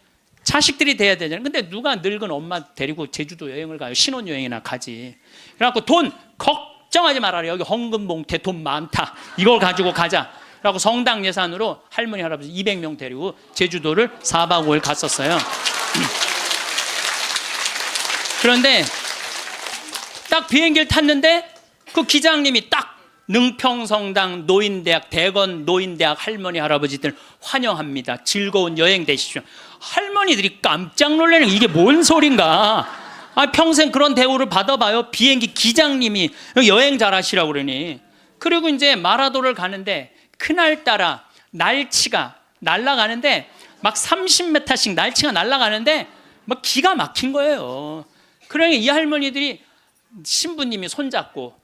자식들이 돼야 되잖아요. 근데 누가 늙은 엄마 데리고 제주도 여행을 가요? 신혼여행이나 가지. 그래갖고 돈 걱정하지 말아라. 여기 헌금봉투에 돈 많다. 이걸 가지고 가자. 그래갖고 성당 예산으로 할머니 할아버지 200명 데리고 제주도를 4박 5일 갔었어요. 그런데 딱 비행기를 탔는데 그 기장님이 딱 능평성당 노인대학, 대건 노인대학 할머니 할아버지들 환영합니다. 즐거운 여행 되십시오. 할머니들이 깜짝 놀라는, 이게 뭔 소린가. 평생 그런 대우를 받아봐요. 비행기 기장님이 여행 잘하시라고 그러니. 그리고 이제 마라도를 가는데 그날따라 날치가 날아가는데 막 30m씩 날치가 날아가는데 막 기가 막힌 거예요. 그러니 이 할머니들이 신부님이 손잡고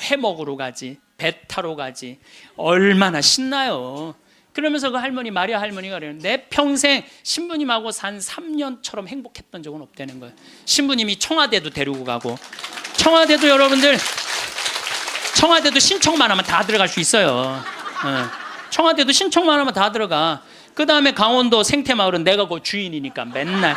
회 먹으러 가지, 배 타러 가지, 얼마나 신나요. 그러면서 그 할머니, 마리아 할머니가 그래요. 내 평생 신부님하고 산 3년처럼 행복했던 적은 없다는 거예요. 신부님이 청와대도 데리고 가고, 청와대도 여러분들, 청와대도 신청만 하면 다 들어갈 수 있어요. 청와대도 신청만 하면 다 들어가. 그 다음에 강원도 생태마을은 내가 그 주인이니까 맨날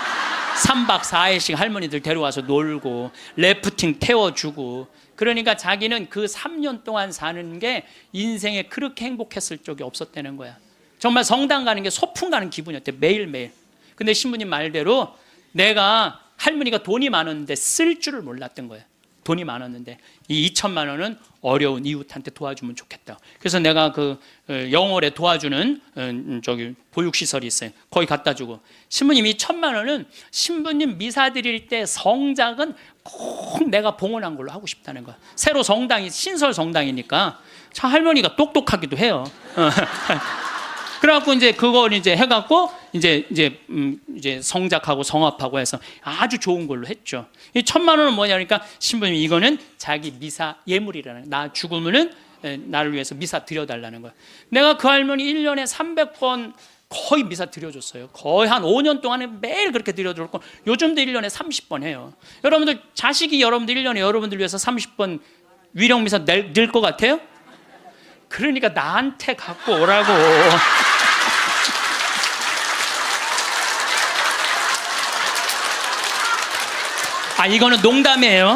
3박 4일씩 할머니들 데려와서 놀고 래프팅 태워주고. 그러니까 자기는 그 3년 동안 사는 게 인생에 그렇게 행복했을 적이 없었다는 거야. 정말 성당 가는 게 소풍 가는 기분이었대, 매일매일. 근데 신부님 말대로 내가, 할머니가 돈이 많았는데 쓸 줄을 몰랐던 거야. 돈이 많았는데 이 2천만 원은 어려운 이웃한테 도와주면 좋겠다. 그래서 내가 그 영월에 도와주는 저기 보육시설이 있어요. 거기 갖다 주고, 신부님 2천만 원은 신부님 미사 드릴 때 성작은 꼭 내가 봉헌한 걸로 하고 싶다는 거야. 새로 성당이 신설 성당이니까 참 할머니가 똑똑하기도 해요. 그래갖고 이제 그걸 이제 해갖고 이제 성작하고 성합하고 해서 아주 좋은 걸로 했죠. 이 1,000만 원은 뭐냐 그러니까 신부님이 이거는 자기 미사 예물이라는, 나 죽으면은 나를 위해서 미사 드려달라는 거야. 내가 그 할머니 1년에 300번 거의 미사 드려줬어요. 거의 한 5년 동안에 매일 그렇게 드려줬고, 요즘도 1년에 30번 해요. 여러분들 자식이 여러분들 1년에 여러분들 위해서 30번 위령 미사 낼 것 같아요? 그러니까 나한테 갖고 오라고. 이거는 농담이에요.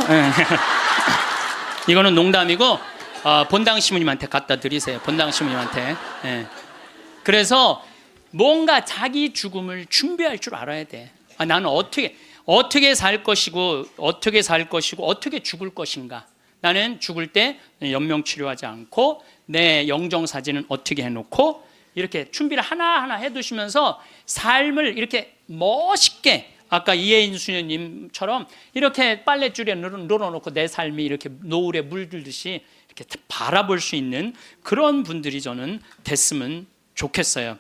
이거는 농담이고, 본당 신부님한테 갖다 드리세요. 본당 신부님한테. 그래서 뭔가 자기 죽음을 준비할 줄 알아야 돼. 나는 어떻게 살 것이고 어떻게 죽을 것인가. 나는 죽을 때 연명 치료하지 않고 내 영정 사진은 어떻게 해놓고, 이렇게 준비를 하나하나 해두시면서 삶을 이렇게 멋있게, 아까 이혜인 수녀님처럼 이렇게 빨랫줄에 늘어놓고 내 삶이 이렇게 노을에 물들듯이 이렇게 바라볼 수 있는 그런 분들이 저는 됐으면 좋겠어요.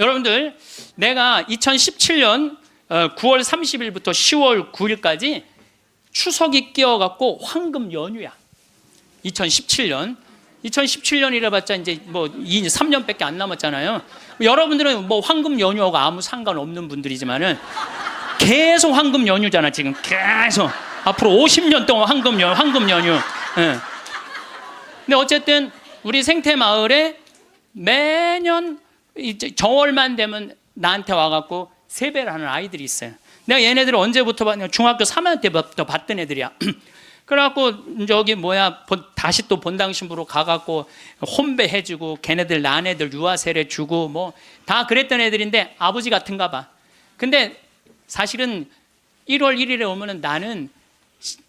여러분들, 내가 2017년 9월 30일부터 10월 9일까지 추석이 끼어갖고 황금 연휴야. 2017년이라 봤자 이제 뭐 3년밖에 안 남았잖아요. 여러분들은 뭐 황금 연휴하고 아무 상관없는 분들이지만은 계속 황금 연휴잖아. 지금 계속 앞으로 50년 동안 황금 연휴. 예. 근데 어쨌든 우리 생태마을에 매년 이제 정월만 되면 나한테 와갖고 세배를 하는 아이들이 있어요. 내가 얘네들을 언제부터 봤냐? 중학교 3학년 때부터 봤던 애들이야. 그래갖고 저기 다시 또 본당 신부로 가갖고 혼배 해주고 걔네들 난 애들 유아 세례 주고 뭐 다 그랬던 애들인데 아버지 같은가 봐. 근데 사실은 1월 1일에 오면은 나는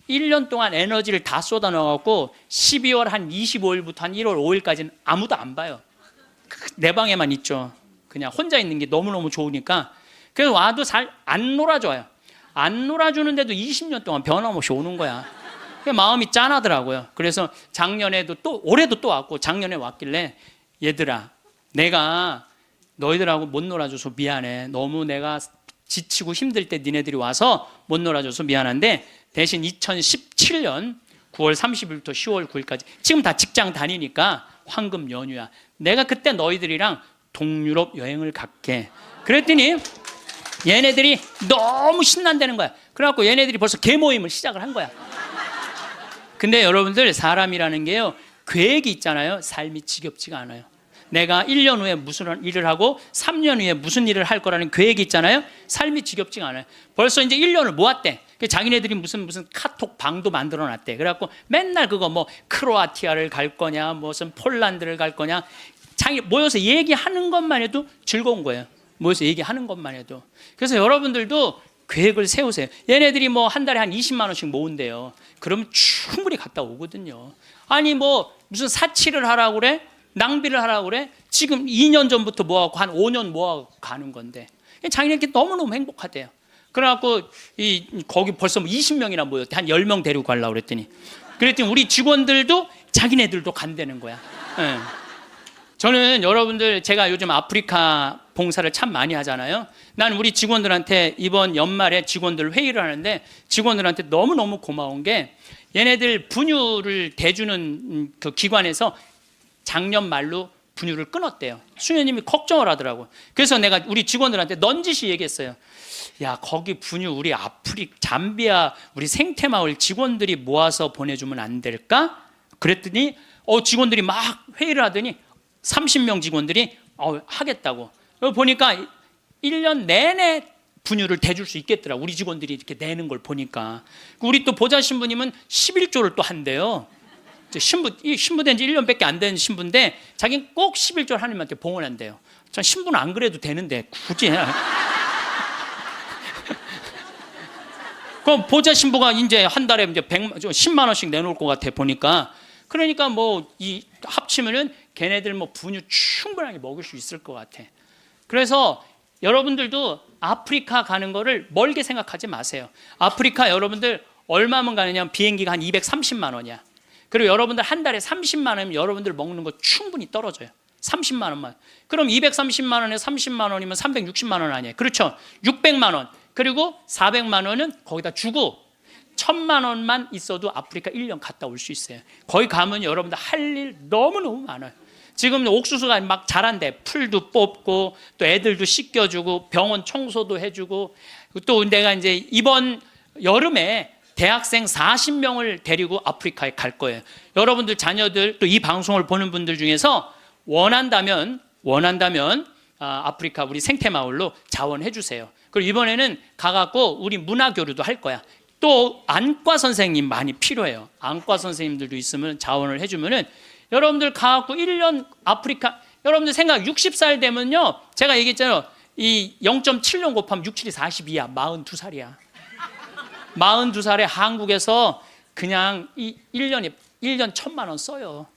1년 동안 에너지를 다 쏟아 넣어갖고 12월 한 25일부터 한 1월 5일까지는 아무도 안 봐요. 내 방에만 있죠. 그냥 혼자 있는 게 너무너무 좋으니까. 그래서 와도 잘 안 놀아줘요. 안 놀아주는데도 20년 동안 변함없이 오는 거야. 마음이 짠하더라고요. 그래서 작년에도 올해도 또 왔고, 작년에 왔길래 얘들아, 내가 너희들하고 못 놀아줘서 미안해. 너무 내가 지치고 힘들 때 니네들이 와서 못 놀아줘서 미안한데, 대신 2017년 9월 30일부터 10월 9일까지 지금 다 직장 다니니까 황금 연휴야. 내가 그때 너희들이랑 동유럽 여행을 갈게. 그랬더니 얘네들이 너무 신난다는 거야. 그래갖고 얘네들이 벌써 개모임을 시작을 한 거야. 근데 여러분들, 사람이라는 게요, 계획이 있잖아요. 삶이 지겹지가 않아요. 내가 1년 후에 무슨 일을 하고 3년 후에 무슨 일을 할 거라는 계획이 있잖아요. 삶이 지겹지가 않아요. 벌써 이제 1년을 모았대. 자기네들이 무슨 카톡 방도 만들어 놨대. 그래갖고 맨날 그거 뭐 크로아티아를 갈 거냐, 무슨 폴란드를 갈 거냐, 자기 모여서 얘기하는 것만 해도 즐거운 거예요. 모여서 얘기하는 것만 해도. 그래서 여러분들도 계획을 세우세요. 얘네들이 뭐 한 달에 한 20만 원씩 모은대요. 그러면 충분히 갔다 오거든요. 아니 뭐 무슨 사치를 하라고 그래? 낭비를 하라고 그래? 지금 2년 전부터 모아갖고 한 5년 모아갖고 가는 건데 자기네끼리 너무너무 행복하대요. 그래갖고 거기 벌써 20명이나 모였대. 한 10명 데리고 가려고 그랬더니 우리 직원들도 자기네들도 간다는 거야. 네. 저는 여러분들, 제가 요즘 아프리카 봉사를 참 많이 하잖아요. 난 우리 직원들한테 이번 연말에 직원들 회의를 하는데 직원들한테 너무너무 고마운 게, 얘네들 분유를 대주는 그 기관에서 작년 말로 분유를 끊었대요. 수녀님이 걱정을 하더라고. 그래서 내가 우리 직원들한테 넌지시 얘기했어요. 야, 거기 분유 우리 잠비아 우리 생태마을 직원들이 모아서 보내주면 안 될까? 그랬더니 직원들이 막 회의를 하더니 30명 직원들이 하겠다고. 보니까 1년 내내 분유를 대줄 수 있겠더라. 우리 직원들이 이렇게 내는 걸 보니까. 우리 또 보좌 신부님은 11조를 또 한대요. 신부된 지 1년밖에 안 된 신부인데 자기는 꼭 11조를 하나님한테 봉헌한대요. 전 신부는 안 그래도 되는데 굳이 그럼 보좌 신부가 이제 한 달에 이제 10만 원씩 내놓을 것 같아 보니까. 그러니까 뭐 이 합치면은 걔네들 뭐 분유 충분하게 먹을 수 있을 것 같아. 그래서 여러분들도 아프리카 가는 거를 멀게 생각하지 마세요. 아프리카 여러분들 얼마면 가느냐? 비행기가 한 230만 원이야. 그리고 여러분들 한 달에 30만 원이면 여러분들 먹는 거 충분히 떨어져요. 30만 원만. 그럼 230만 원에 30만 원이면 360만 원 아니에요. 그렇죠? 600만 원. 그리고 400만 원은 거기다 주고 1000만 원만 있어도 아프리카 1년 갔다 올 수 있어요. 거기 가면 여러분들 할 일 너무너무 많아요. 지금 옥수수가 막 자란대. 풀도 뽑고 또 애들도 씻겨주고 병원 청소도 해주고, 또 내가 이제 이번 여름에 대학생 40명을 데리고 아프리카에 갈 거예요. 여러분들 자녀들 또 이 방송을 보는 분들 중에서 원한다면 아프리카 우리 생태마을로 자원해 주세요. 그리고 이번에는 가갖고 우리 문화교류도 할 거야. 또 안과 선생님 많이 필요해요. 안과 선생님들도 있으면 자원을 해주면은 여러분들 가갖고 1년 아프리카, 여러분들 생각 60살 되면요, 제가 얘기했잖아요. 이 0.7년 곱하면 6, 7이 42야. 42살이야. 42살에 한국에서 그냥 이 1년 1,000만 원 써요.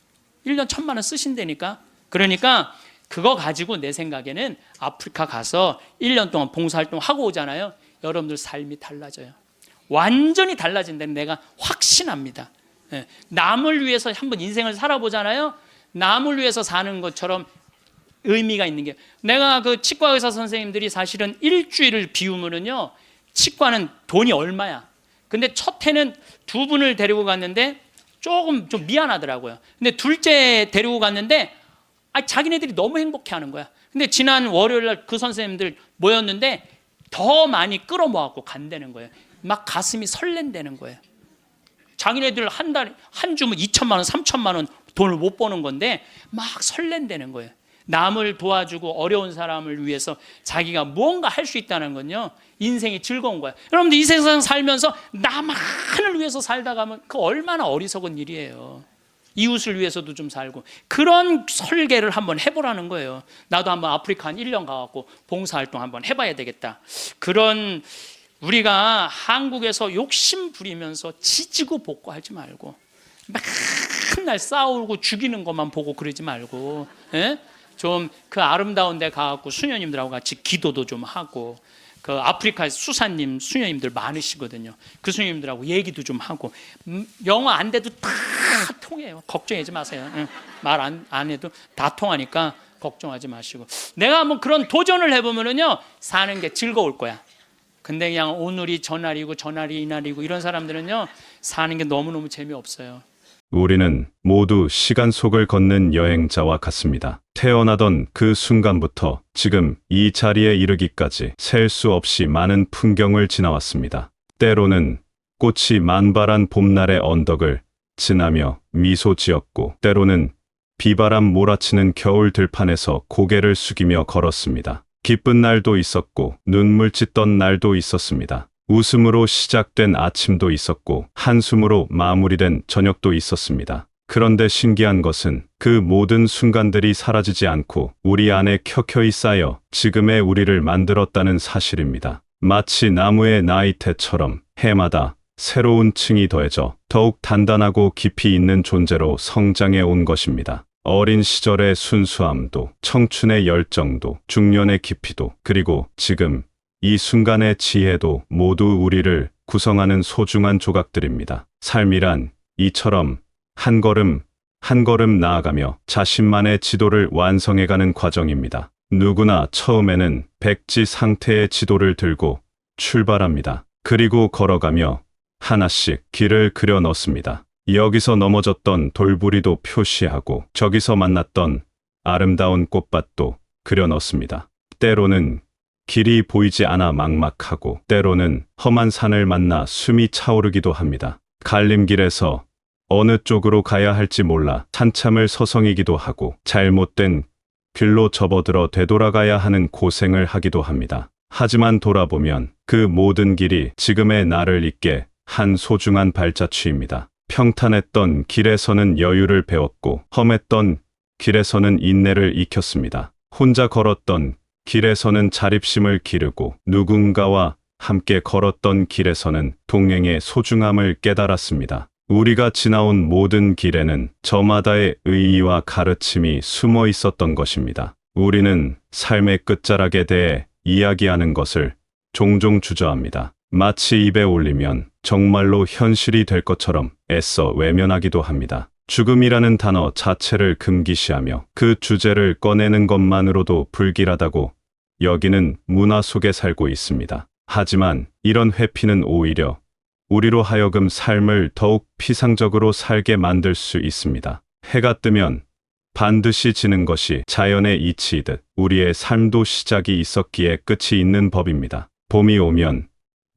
1년 1,000만 원 쓰신다니까. 그러니까 그거 가지고 내 생각에는 아프리카 가서 1년 동안 봉사활동 하고 오잖아요. 여러분들 삶이 달라져요. 완전히 달라진다는 내가 확신합니다. 남을 위해서 한번 인생을 살아보잖아요. 남을 위해서 사는 것처럼 의미가 있는 게, 내가 그 치과 의사 선생님들이 사실은 일주일을 비우면은요, 치과는 돈이 얼마야. 근데 첫 해는 두 분을 데리고 갔는데 조금 좀 미안하더라고요. 근데 둘째 데리고 갔는데 자기네들이 너무 행복해하는 거야. 근데 지난 월요일 날 그 선생님들 모였는데 더 많이 끌어모았고 간다는 거예요. 막 가슴이 설렌다는 거예요. 자기네들 한 달에 한 주면 2천만 원, 3천만 원 돈을 못 버는 건데 막 설렌다는 거예요. 남을 도와주고 어려운 사람을 위해서 자기가 무언가 할 수 있다는 건요, 인생이 즐거운 거야. 여러분들 이 세상 살면서 나만을 위해서 살다 가면 그 얼마나 어리석은 일이에요. 이웃을 위해서도 좀 살고, 그런 설계를 한번 해보라는 거예요. 나도 한번 아프리카 한 1년 가갖고 봉사활동 한번 해봐야 되겠다. 그런, 우리가 한국에서 욕심 부리면서 지지고 볶고하지 말고 맨날 싸우고 죽이는 것만 보고 그러지 말고, 예? 좀 그 아름다운 데 가갖고 수녀님들하고 같이 기도도 좀 하고, 그 아프리카 수사님 수녀님들 많으시거든요. 그 수녀님들하고 얘기도 좀 하고, 영어 안 돼도 다 통해요. 걱정하지 마세요. 말 안 해도 다 통하니까 걱정하지 마시고, 내가 한번 그런 도전을 해보면은요, 사는 게 즐거울 거야. 근데 그냥 오늘이 저날이고 저날이 이날이고 이런 사람들은요, 사는 게 너무너무 재미없어요. 우리는 모두 시간 속을 걷는 여행자와 같습니다. 태어나던 그 순간부터 지금 이 자리에 이르기까지 셀 수 없이 많은 풍경을 지나왔습니다. 때로는 꽃이 만발한 봄날의 언덕을 지나며 미소 지었고, 때로는 비바람 몰아치는 겨울 들판에서 고개를 숙이며 걸었습니다. 기쁜 날도 있었고 눈물 찢던 날도 있었습니다. 웃음으로 시작된 아침도 있었고 한숨으로 마무리된 저녁도 있었습니다. 그런데 신기한 것은 그 모든 순간들이 사라지지 않고 우리 안에 켜켜이 쌓여 지금의 우리를 만들었다는 사실입니다. 마치 나무의 나이테처럼 해마다 새로운 층이 더해져 더욱 단단하고 깊이 있는 존재로 성장해 온 것입니다. 어린 시절의 순수함도, 청춘의 열정도, 중년의 깊이도, 그리고 지금 이 순간의 지혜도 모두 우리를 구성하는 소중한 조각들입니다. 삶이란 이처럼 한 걸음 한 걸음 나아가며 자신만의 지도를 완성해가는 과정입니다. 누구나 처음에는 백지 상태의 지도를 들고 출발합니다. 그리고 걸어가며 하나씩 길을 그려 넣습니다. 여기서 넘어졌던 돌부리도 표시하고 저기서 만났던 아름다운 꽃밭도 그려 넣습니다. 때로는 길이 보이지 않아 막막하고, 때로는 험한 산을 만나 숨이 차오르기도 합니다. 갈림길에서 어느 쪽으로 가야 할지 몰라 한참을 서성이기도 하고, 잘못된 길로 접어들어 되돌아가야 하는 고생을 하기도 합니다. 하지만 돌아보면 그 모든 길이 지금의 나를 잇게 한 소중한 발자취입니다. 평탄했던 길에서는 여유를 배웠고, 험했던 길에서는 인내를 익혔습니다. 혼자 걸었던 길에서는 자립심을 기르고, 누군가와 함께 걸었던 길에서는 동행의 소중함을 깨달았습니다. 우리가 지나온 모든 길에는 저마다의 의의와 가르침이 숨어 있었던 것입니다. 우리는 삶의 끝자락에 대해 이야기하는 것을 종종 주저합니다. 마치 입에 올리면 정말로 현실이 될 것처럼 애써 외면하기도 합니다. 죽음이라는 단어 자체를 금기시하며 그 주제를 꺼내는 것만으로도 불길하다고 여기는 문화 속에 살고 있습니다. 하지만 이런 회피는 오히려 우리로 하여금 삶을 더욱 피상적으로 살게 만들 수 있습니다. 해가 뜨면 반드시 지는 것이 자연의 이치이듯 우리의 삶도 시작이 있었기에 끝이 있는 법입니다. 봄이 오면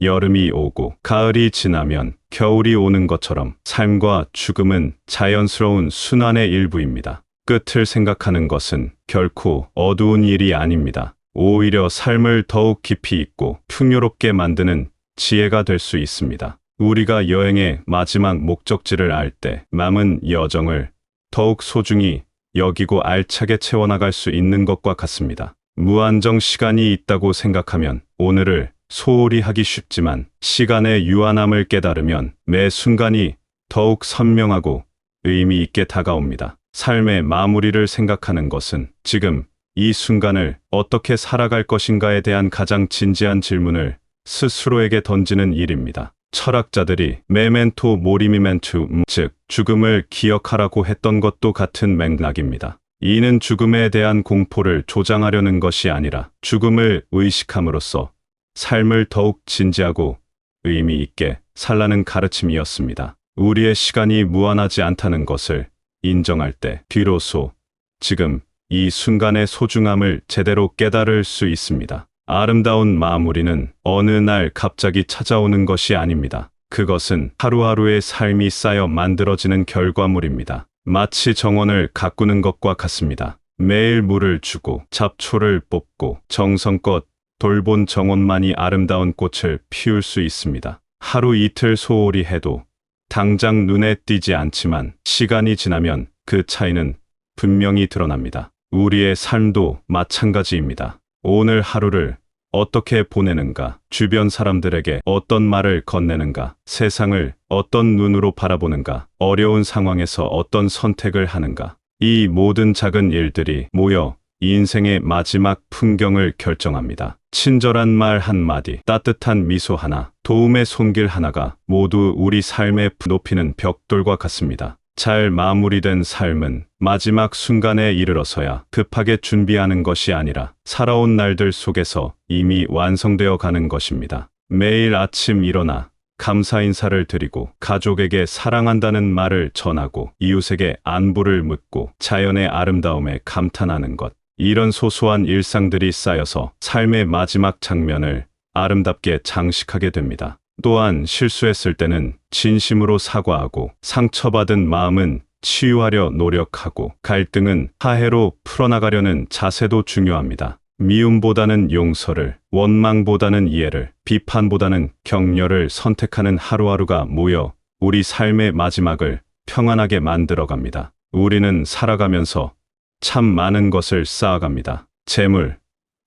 여름이 오고, 가을이 지나면 겨울이 오는 것처럼 삶과 죽음은 자연스러운 순환의 일부입니다. 끝을 생각하는 것은 결코 어두운 일이 아닙니다. 오히려 삶을 더욱 깊이 있고 풍요롭게 만드는 지혜가 될 수 있습니다. 우리가 여행의 마지막 목적지를 알 때 남은 여정을 더욱 소중히 여기고 알차게 채워나갈 수 있는 것과 같습니다. 무한정 시간이 있다고 생각하면 오늘을 소홀히 하기 쉽지만, 시간의 유한함을 깨달으면 매 순간이 더욱 선명하고 의미 있게 다가옵니다. 삶의 마무리를 생각하는 것은 지금 이 순간을 어떻게 살아갈 것인가에 대한 가장 진지한 질문을 스스로에게 던지는 일입니다. 철학자들이 메멘토 모리미멘투, 즉 죽음을 기억하라고 했던 것도 같은 맥락입니다. 이는 죽음에 대한 공포를 조장하려는 것이 아니라 죽음을 의식함으로써 삶을 더욱 진지하고 의미 있게 살라는 가르침이었습니다. 우리의 시간이 무한하지 않다는 것을 인정할 때 비로소 지금 이 순간의 소중함을 제대로 깨달을 수 있습니다. 아름다운 마무리는 어느 날 갑자기 찾아오는 것이 아닙니다. 그것은 하루하루의 삶이 쌓여 만들어지는 결과물입니다. 마치 정원을 가꾸는 것과 같습니다. 매일 물을 주고 잡초를 뽑고 정성껏 돌본 정원만이 아름다운 꽃을 피울 수 있습니다. 하루 이틀 소홀히 해도 당장 눈에 띄지 않지만 시간이 지나면 그 차이는 분명히 드러납니다. 우리의 삶도 마찬가지입니다. 오늘 하루를 어떻게 보내는가, 주변 사람들에게 어떤 말을 건네는가, 세상을 어떤 눈으로 바라보는가, 어려운 상황에서 어떤 선택을 하는가. 이 모든 작은 일들이 모여 인생의 마지막 풍경을 결정합니다. 친절한 말 한마디, 따뜻한 미소 하나, 도움의 손길 하나가 모두 우리 삶에 높이는 벽돌과 같습니다. 잘 마무리된 삶은 마지막 순간에 이르러서야 급하게 준비하는 것이 아니라 살아온 날들 속에서 이미 완성되어 가는 것입니다. 매일 아침 일어나 감사 인사를 드리고 가족에게 사랑한다는 말을 전하고 이웃에게 안부를 묻고 자연의 아름다움에 감탄하는 것. 이런 소소한 일상들이 쌓여서 삶의 마지막 장면을 아름답게 장식하게 됩니다. 또한 실수했을 때는 진심으로 사과하고 상처받은 마음은 치유하려 노력하고 갈등은 화해로 풀어나가려는 자세도 중요합니다. 미움보다는 용서를, 원망보다는 이해를, 비판보다는 격려를 선택하는 하루하루가 모여 우리 삶의 마지막을 평안하게 만들어갑니다. 우리는 살아가면서 참 많은 것을 쌓아갑니다. 재물,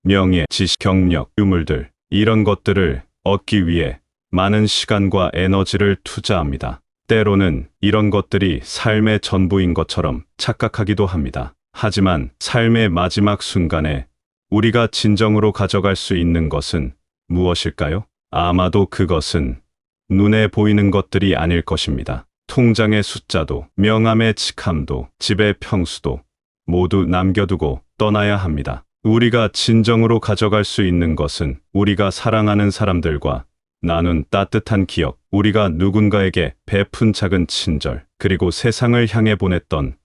명예, 지식, 경력, 유물들, 이런 것들을 얻기 위해 많은 시간과 에너지를 투자합니다. 때로는 이런 것들이 삶의 전부인 것처럼 착각하기도 합니다. 하지만 삶의 마지막 순간에 우리가 진정으로 가져갈 수 있는 것은 무엇일까요? 아마도 그것은 눈에 보이는 것들이 아닐 것입니다. 통장의 숫자도, 명함의 직함도, 집의 평수도 모두 남겨두고 떠나야 합니다. 우리가 진정으로 가져갈 수 있는 것은 우리가 사랑하는 사람들과 나눈 따뜻한 기억, 우리가 누군가에게 베푼 작은 친절, 그리고 세상을 향해 보냈던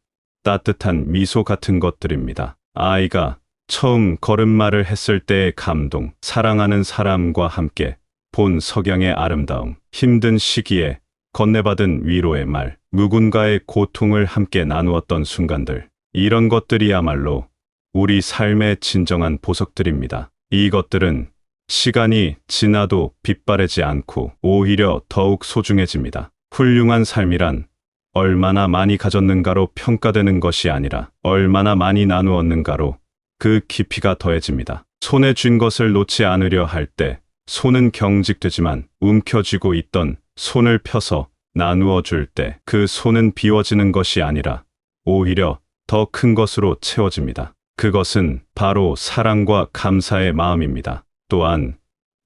따뜻한 미소 같은 것들입니다. 아이가 처음 걸음마를 했을 때의 감동, 사랑하는 사람과 함께 본 석양의 아름다움, 힘든 시기에 건네받은 위로의 말, 누군가의 고통을 함께 나누었던 순간들, 이런 것들이야말로 우리 삶의 진정한 보석들입니다. 이것들은 시간이 지나도 빛바래지 않고 오히려 더욱 소중해집니다. 훌륭한 삶이란 얼마나 많이 가졌는가로 평가되는 것이 아니라 얼마나 많이 나누었는가로 그 깊이가 더해집니다. 손에 쥔 것을 놓지 않으려 할 때 손은 경직되지만 움켜쥐고 있던 손을 펴서 나누어 줄 때 그 손은 비워지는 것이 아니라 오히려 더 큰 것으로 채워집니다. 그것은 바로 사랑과 감사의 마음입니다. 또한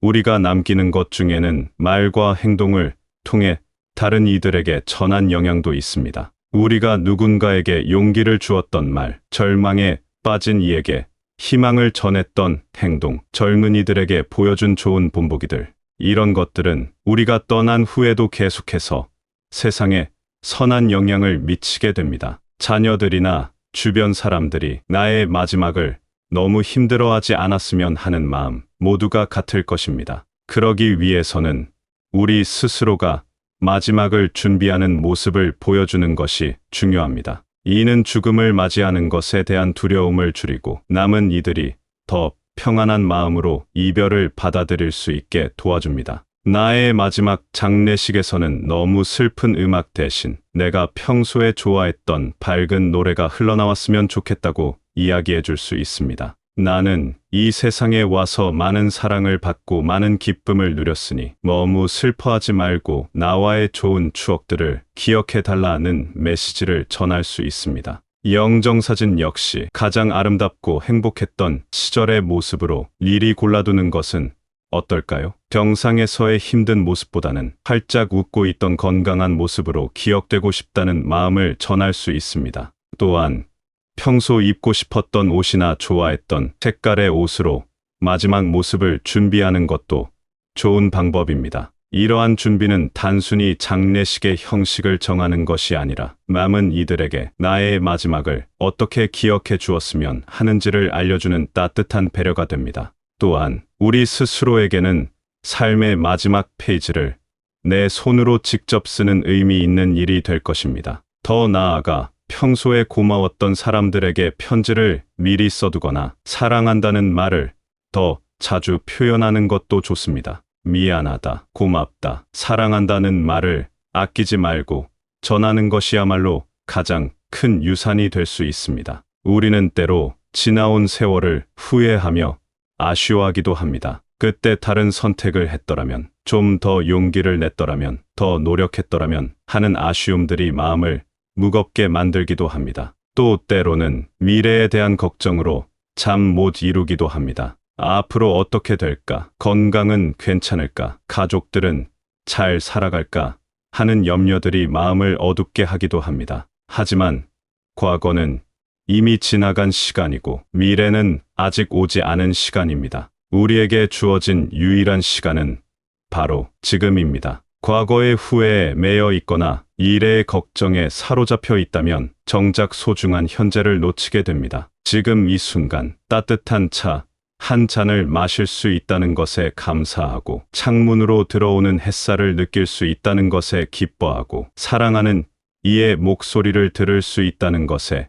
우리가 남기는 것 중에는 말과 행동을 통해 다른 이들에게 전한 영향도 있습니다. 우리가 누군가에게 용기를 주었던 말, 절망에 빠진 이에게 희망을 전했던 행동, 젊은이들에게 보여준 좋은 본보기들, 이런 것들은 우리가 떠난 후에도 계속해서 세상에 선한 영향을 미치게 됩니다. 자녀들이나 주변 사람들이 나의 마지막을 너무 힘들어하지 않았으면 하는 마음 모두가 같을 것입니다. 그러기 위해서는 우리 스스로가 마지막을 준비하는 모습을 보여주는 것이 중요합니다. 이는 죽음을 맞이하는 것에 대한 두려움을 줄이고 남은 이들이 더 평안한 마음으로 이별을 받아들일 수 있게 도와줍니다. 나의 마지막 장례식에서는 너무 슬픈 음악 대신 내가 평소에 좋아했던 밝은 노래가 흘러나왔으면 좋겠다고 이야기해 줄 수 있습니다. 나는 이 세상에 와서 많은 사랑을 받고 많은 기쁨을 누렸으니 너무 슬퍼하지 말고 나와의 좋은 추억들을 기억해 달라는 메시지를 전할 수 있습니다. 영정사진 역시 가장 아름답고 행복했던 시절의 모습으로 미리 골라두는 것은 어떨까요? 병상에서의 힘든 모습보다는 활짝 웃고 있던 건강한 모습으로 기억되고 싶다는 마음을 전할 수 있습니다. 또한 평소 입고 싶었던 옷이나 좋아했던 색깔의 옷으로 마지막 모습을 준비하는 것도 좋은 방법입니다. 이러한 준비는 단순히 장례식의 형식을 정하는 것이 아니라 남은 이들에게 나의 마지막을 어떻게 기억해 주었으면 하는지를 알려주는 따뜻한 배려가 됩니다. 또한 우리 스스로에게는 삶의 마지막 페이지를 내 손으로 직접 쓰는 의미 있는 일이 될 것입니다. 더 나아가 평소에 고마웠던 사람들에게 편지를 미리 써두거나 사랑한다는 말을 더 자주 표현하는 것도 좋습니다. 미안하다, 고맙다, 사랑한다는 말을 아끼지 말고 전하는 것이야말로 가장 큰 유산이 될 수 있습니다. 우리는 때로 지나온 세월을 후회하며 아쉬워하기도 합니다. 그때 다른 선택을 했더라면, 좀 더 용기를 냈더라면, 더 노력했더라면 하는 아쉬움들이 마음을 무겁게 만들기도 합니다. 또 때로는 미래에 대한 걱정으로 잠 못 이루기도 합니다. 앞으로 어떻게 될까? 건강은 괜찮을까? 가족들은 잘 살아갈까? 하는 염려들이 마음을 어둡게 하기도 합니다. 하지만 과거는 이미 지나간 시간이고 미래는 아직 오지 않은 시간입니다. 우리에게 주어진 유일한 시간은 바로 지금입니다. 과거의 후회에 매여 있거나 미래의 걱정에 사로잡혀 있다면 정작 소중한 현재를 놓치게 됩니다. 지금 이 순간 따뜻한 차 한 잔을 마실 수 있다는 것에 감사하고 창문으로 들어오는 햇살을 느낄 수 있다는 것에 기뻐하고 사랑하는 이의 목소리를 들을 수 있다는 것에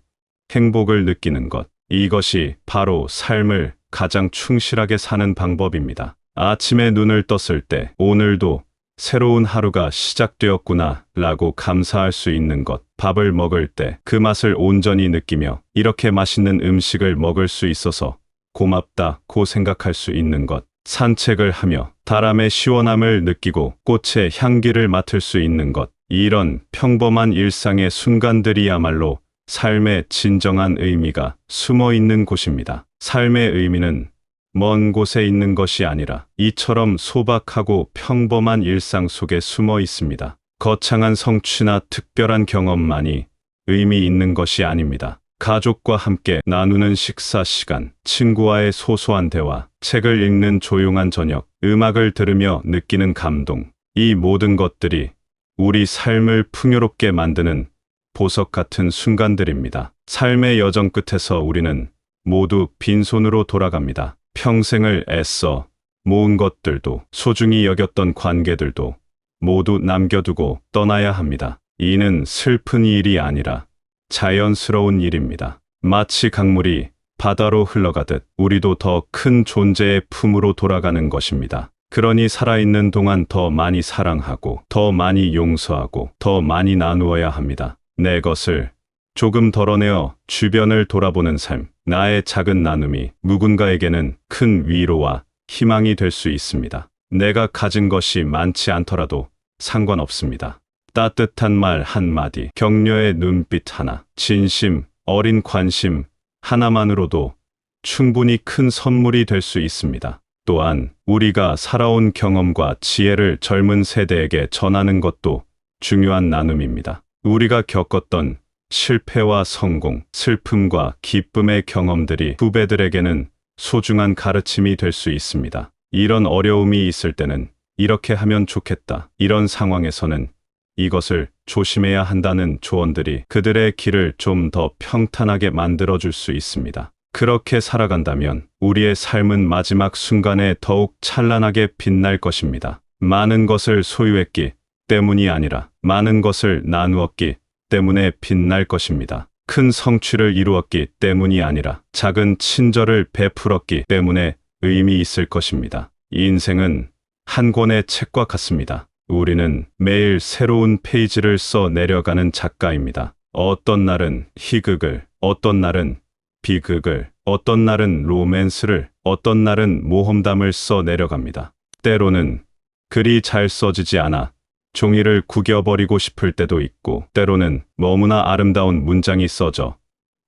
행복을 느끼는 것, 이것이 바로 삶을 가장 충실하게 사는 방법입니다. 아침에 눈을 떴을 때 오늘도 새로운 하루가 시작되었구나 라고 감사할 수 있는 것, 밥을 먹을 때 그 맛을 온전히 느끼며 이렇게 맛있는 음식을 먹을 수 있어서 고맙다고 생각할 수 있는 것, 산책을 하며 바람의 시원함을 느끼고 꽃의 향기를 맡을 수 있는 것, 이런 평범한 일상의 순간들이야말로 삶의 진정한 의미가 숨어 있는 곳입니다. 삶의 의미는 먼 곳에 있는 것이 아니라 이처럼 소박하고 평범한 일상 속에 숨어 있습니다. 거창한 성취나 특별한 경험만이 의미 있는 것이 아닙니다. 가족과 함께 나누는 식사 시간, 친구와의 소소한 대화, 책을 읽는 조용한 저녁, 음악을 들으며 느끼는 감동, 이 모든 것들이 우리 삶을 풍요롭게 만드는 보석 같은 순간들입니다. 삶의 여정 끝에서 우리는 모두 빈손으로 돌아갑니다. 평생을 애써 모은 것들도 소중히 여겼던 관계들도 모두 남겨두고 떠나야 합니다. 이는 슬픈 일이 아니라 자연스러운 일입니다. 마치 강물이 바다로 흘러가듯 우리도 더 큰 존재의 품으로 돌아가는 것입니다. 그러니 살아있는 동안 더 많이 사랑하고 더 많이 용서하고 더 많이 나누어야 합니다. 내 것을 조금 덜어내어 주변을 돌아보는 삶, 나의 작은 나눔이 누군가에게는 큰 위로와 희망이 될 수 있습니다. 내가 가진 것이 많지 않더라도 상관없습니다. 따뜻한 말 한마디, 격려의 눈빛 하나, 진심, 어린 관심 하나만으로도 충분히 큰 선물이 될 수 있습니다. 또한 우리가 살아온 경험과 지혜를 젊은 세대에게 전하는 것도 중요한 나눔입니다. 우리가 겪었던 실패와 성공, 슬픔과 기쁨의 경험들이 후배들에게는 소중한 가르침이 될 수 있습니다. 이런 어려움이 있을 때는 이렇게 하면 좋겠다. 이런 상황에서는 이것을 조심해야 한다는 조언들이 그들의 길을 좀 더 평탄하게 만들어줄 수 있습니다. 그렇게 살아간다면 우리의 삶은 마지막 순간에 더욱 찬란하게 빛날 것입니다. 많은 것을 소유했기 때문이 아니라 많은 것을 나누었기 때문에 빛날 것입니다. 큰 성취를 이루었기 때문이 아니라 작은 친절을 베풀었기 때문에 의미 있을 것입니다. 인생은 한 권의 책과 같습니다. 우리는 매일 새로운 페이지를 써 내려가는 작가입니다. 어떤 날은 희극을, 어떤 날은 비극을, 어떤 날은 로맨스를, 어떤 날은 모험담을 써 내려갑니다. 때로는 글이 잘 써지지 않아 종이를 구겨버리고 싶을 때도 있고, 때로는 너무나 아름다운 문장이 써져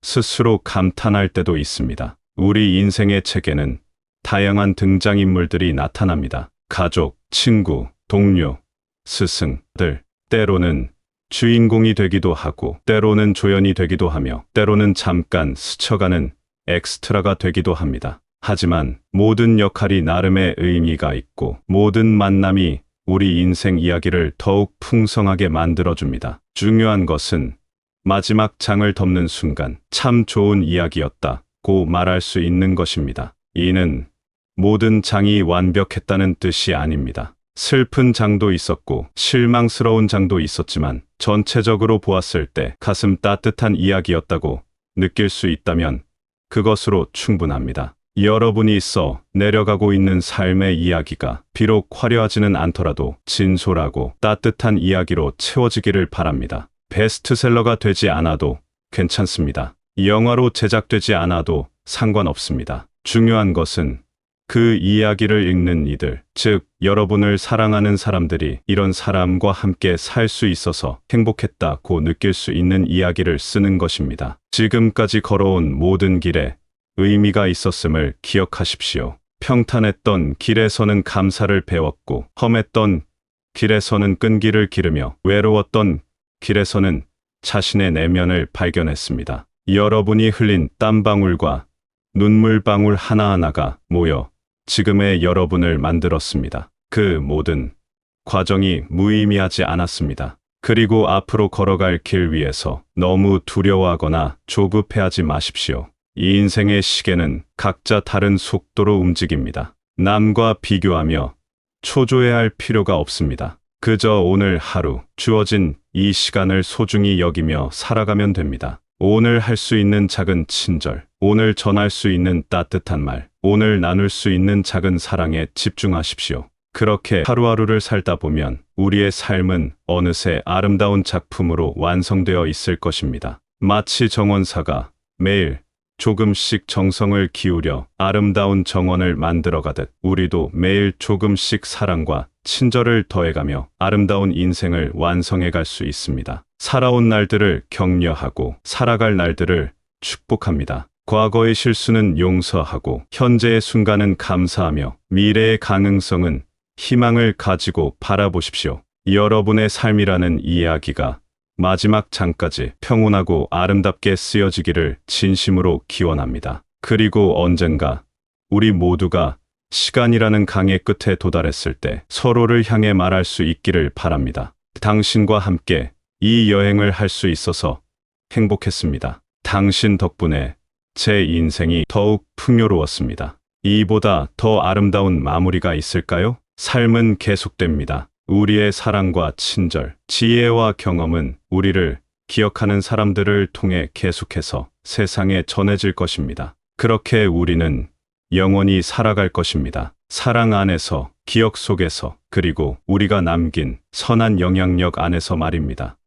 스스로 감탄할 때도 있습니다. 우리 인생의 책에는 다양한 등장인물들이 나타납니다. 가족, 친구, 동료, 스승들, 때로는 주인공이 되기도 하고, 때로는 조연이 되기도 하며, 때로는 잠깐 스쳐가는 엑스트라가 되기도 합니다. 하지만 모든 역할이 나름의 의미가 있고, 모든 만남이 우리 인생 이야기를 더욱 풍성하게 만들어줍니다. 중요한 것은 마지막 장을 덮는 순간 참 좋은 이야기였다고 말할 수 있는 것입니다. 이는 모든 장이 완벽했다는 뜻이 아닙니다. 슬픈 장도 있었고 실망스러운 장도 있었지만 전체적으로 보았을 때 가슴 따뜻한 이야기였다고 느낄 수 있다면 그것으로 충분합니다. 여러분이 써 내려가고 있는 삶의 이야기가 비록 화려하지는 않더라도 진솔하고 따뜻한 이야기로 채워지기를 바랍니다. 베스트셀러가 되지 않아도 괜찮습니다. 영화로 제작되지 않아도 상관없습니다. 중요한 것은 그 이야기를 읽는 이들, 즉 여러분을 사랑하는 사람들이 이런 사람과 함께 살 수 있어서 행복했다고 느낄 수 있는 이야기를 쓰는 것입니다. 지금까지 걸어온 모든 길에 의미가 있었음을 기억하십시오. 평탄했던 길에서는 감사를 배웠고, 험했던 길에서는 끈기를 기르며, 외로웠던 길에서는 자신의 내면을 발견했습니다. 여러분이 흘린 땀방울과 눈물방울 하나하나가 모여 지금의 여러분을 만들었습니다. 그 모든 과정이 무의미하지 않았습니다. 그리고 앞으로 걸어갈 길 위에서 너무 두려워하거나 조급해하지 마십시오. 이 인생의 시계는 각자 다른 속도로 움직입니다. 남과 비교하며 초조해할 필요가 없습니다. 그저 오늘 하루 주어진 이 시간을 소중히 여기며 살아가면 됩니다. 오늘 할 수 있는 작은 친절, 오늘 전할 수 있는 따뜻한 말, 오늘 나눌 수 있는 작은 사랑에 집중하십시오. 그렇게 하루하루를 살다 보면 우리의 삶은 어느새 아름다운 작품으로 완성되어 있을 것입니다. 마치 정원사가 매일 조금씩 정성을 기울여 아름다운 정원을 만들어가듯 우리도 매일 조금씩 사랑과 친절을 더해가며 아름다운 인생을 완성해갈 수 있습니다. 살아온 날들을 격려하고 살아갈 날들을 축복합니다. 과거의 실수는 용서하고 현재의 순간은 감사하며 미래의 가능성은 희망을 가지고 바라보십시오. 여러분의 삶이라는 이야기가 마지막 장까지 평온하고 아름답게 쓰여지기를 진심으로 기원합니다. 그리고 언젠가 우리 모두가 시간이라는 강의 끝에 도달했을 때 서로를 향해 말할 수 있기를 바랍니다. 당신과 함께 이 여행을 할 수 있어서 행복했습니다. 당신 덕분에 제 인생이 더욱 풍요로웠습니다. 이보다 더 아름다운 마무리가 있을까요? 삶은 계속됩니다. 우리의 사랑과 친절, 지혜와 경험은 우리를 기억하는 사람들을 통해 계속해서 세상에 전해질 것입니다. 그렇게 우리는 영원히 살아갈 것입니다. 사랑 안에서, 기억 속에서, 그리고 우리가 남긴 선한 영향력 안에서 말입니다.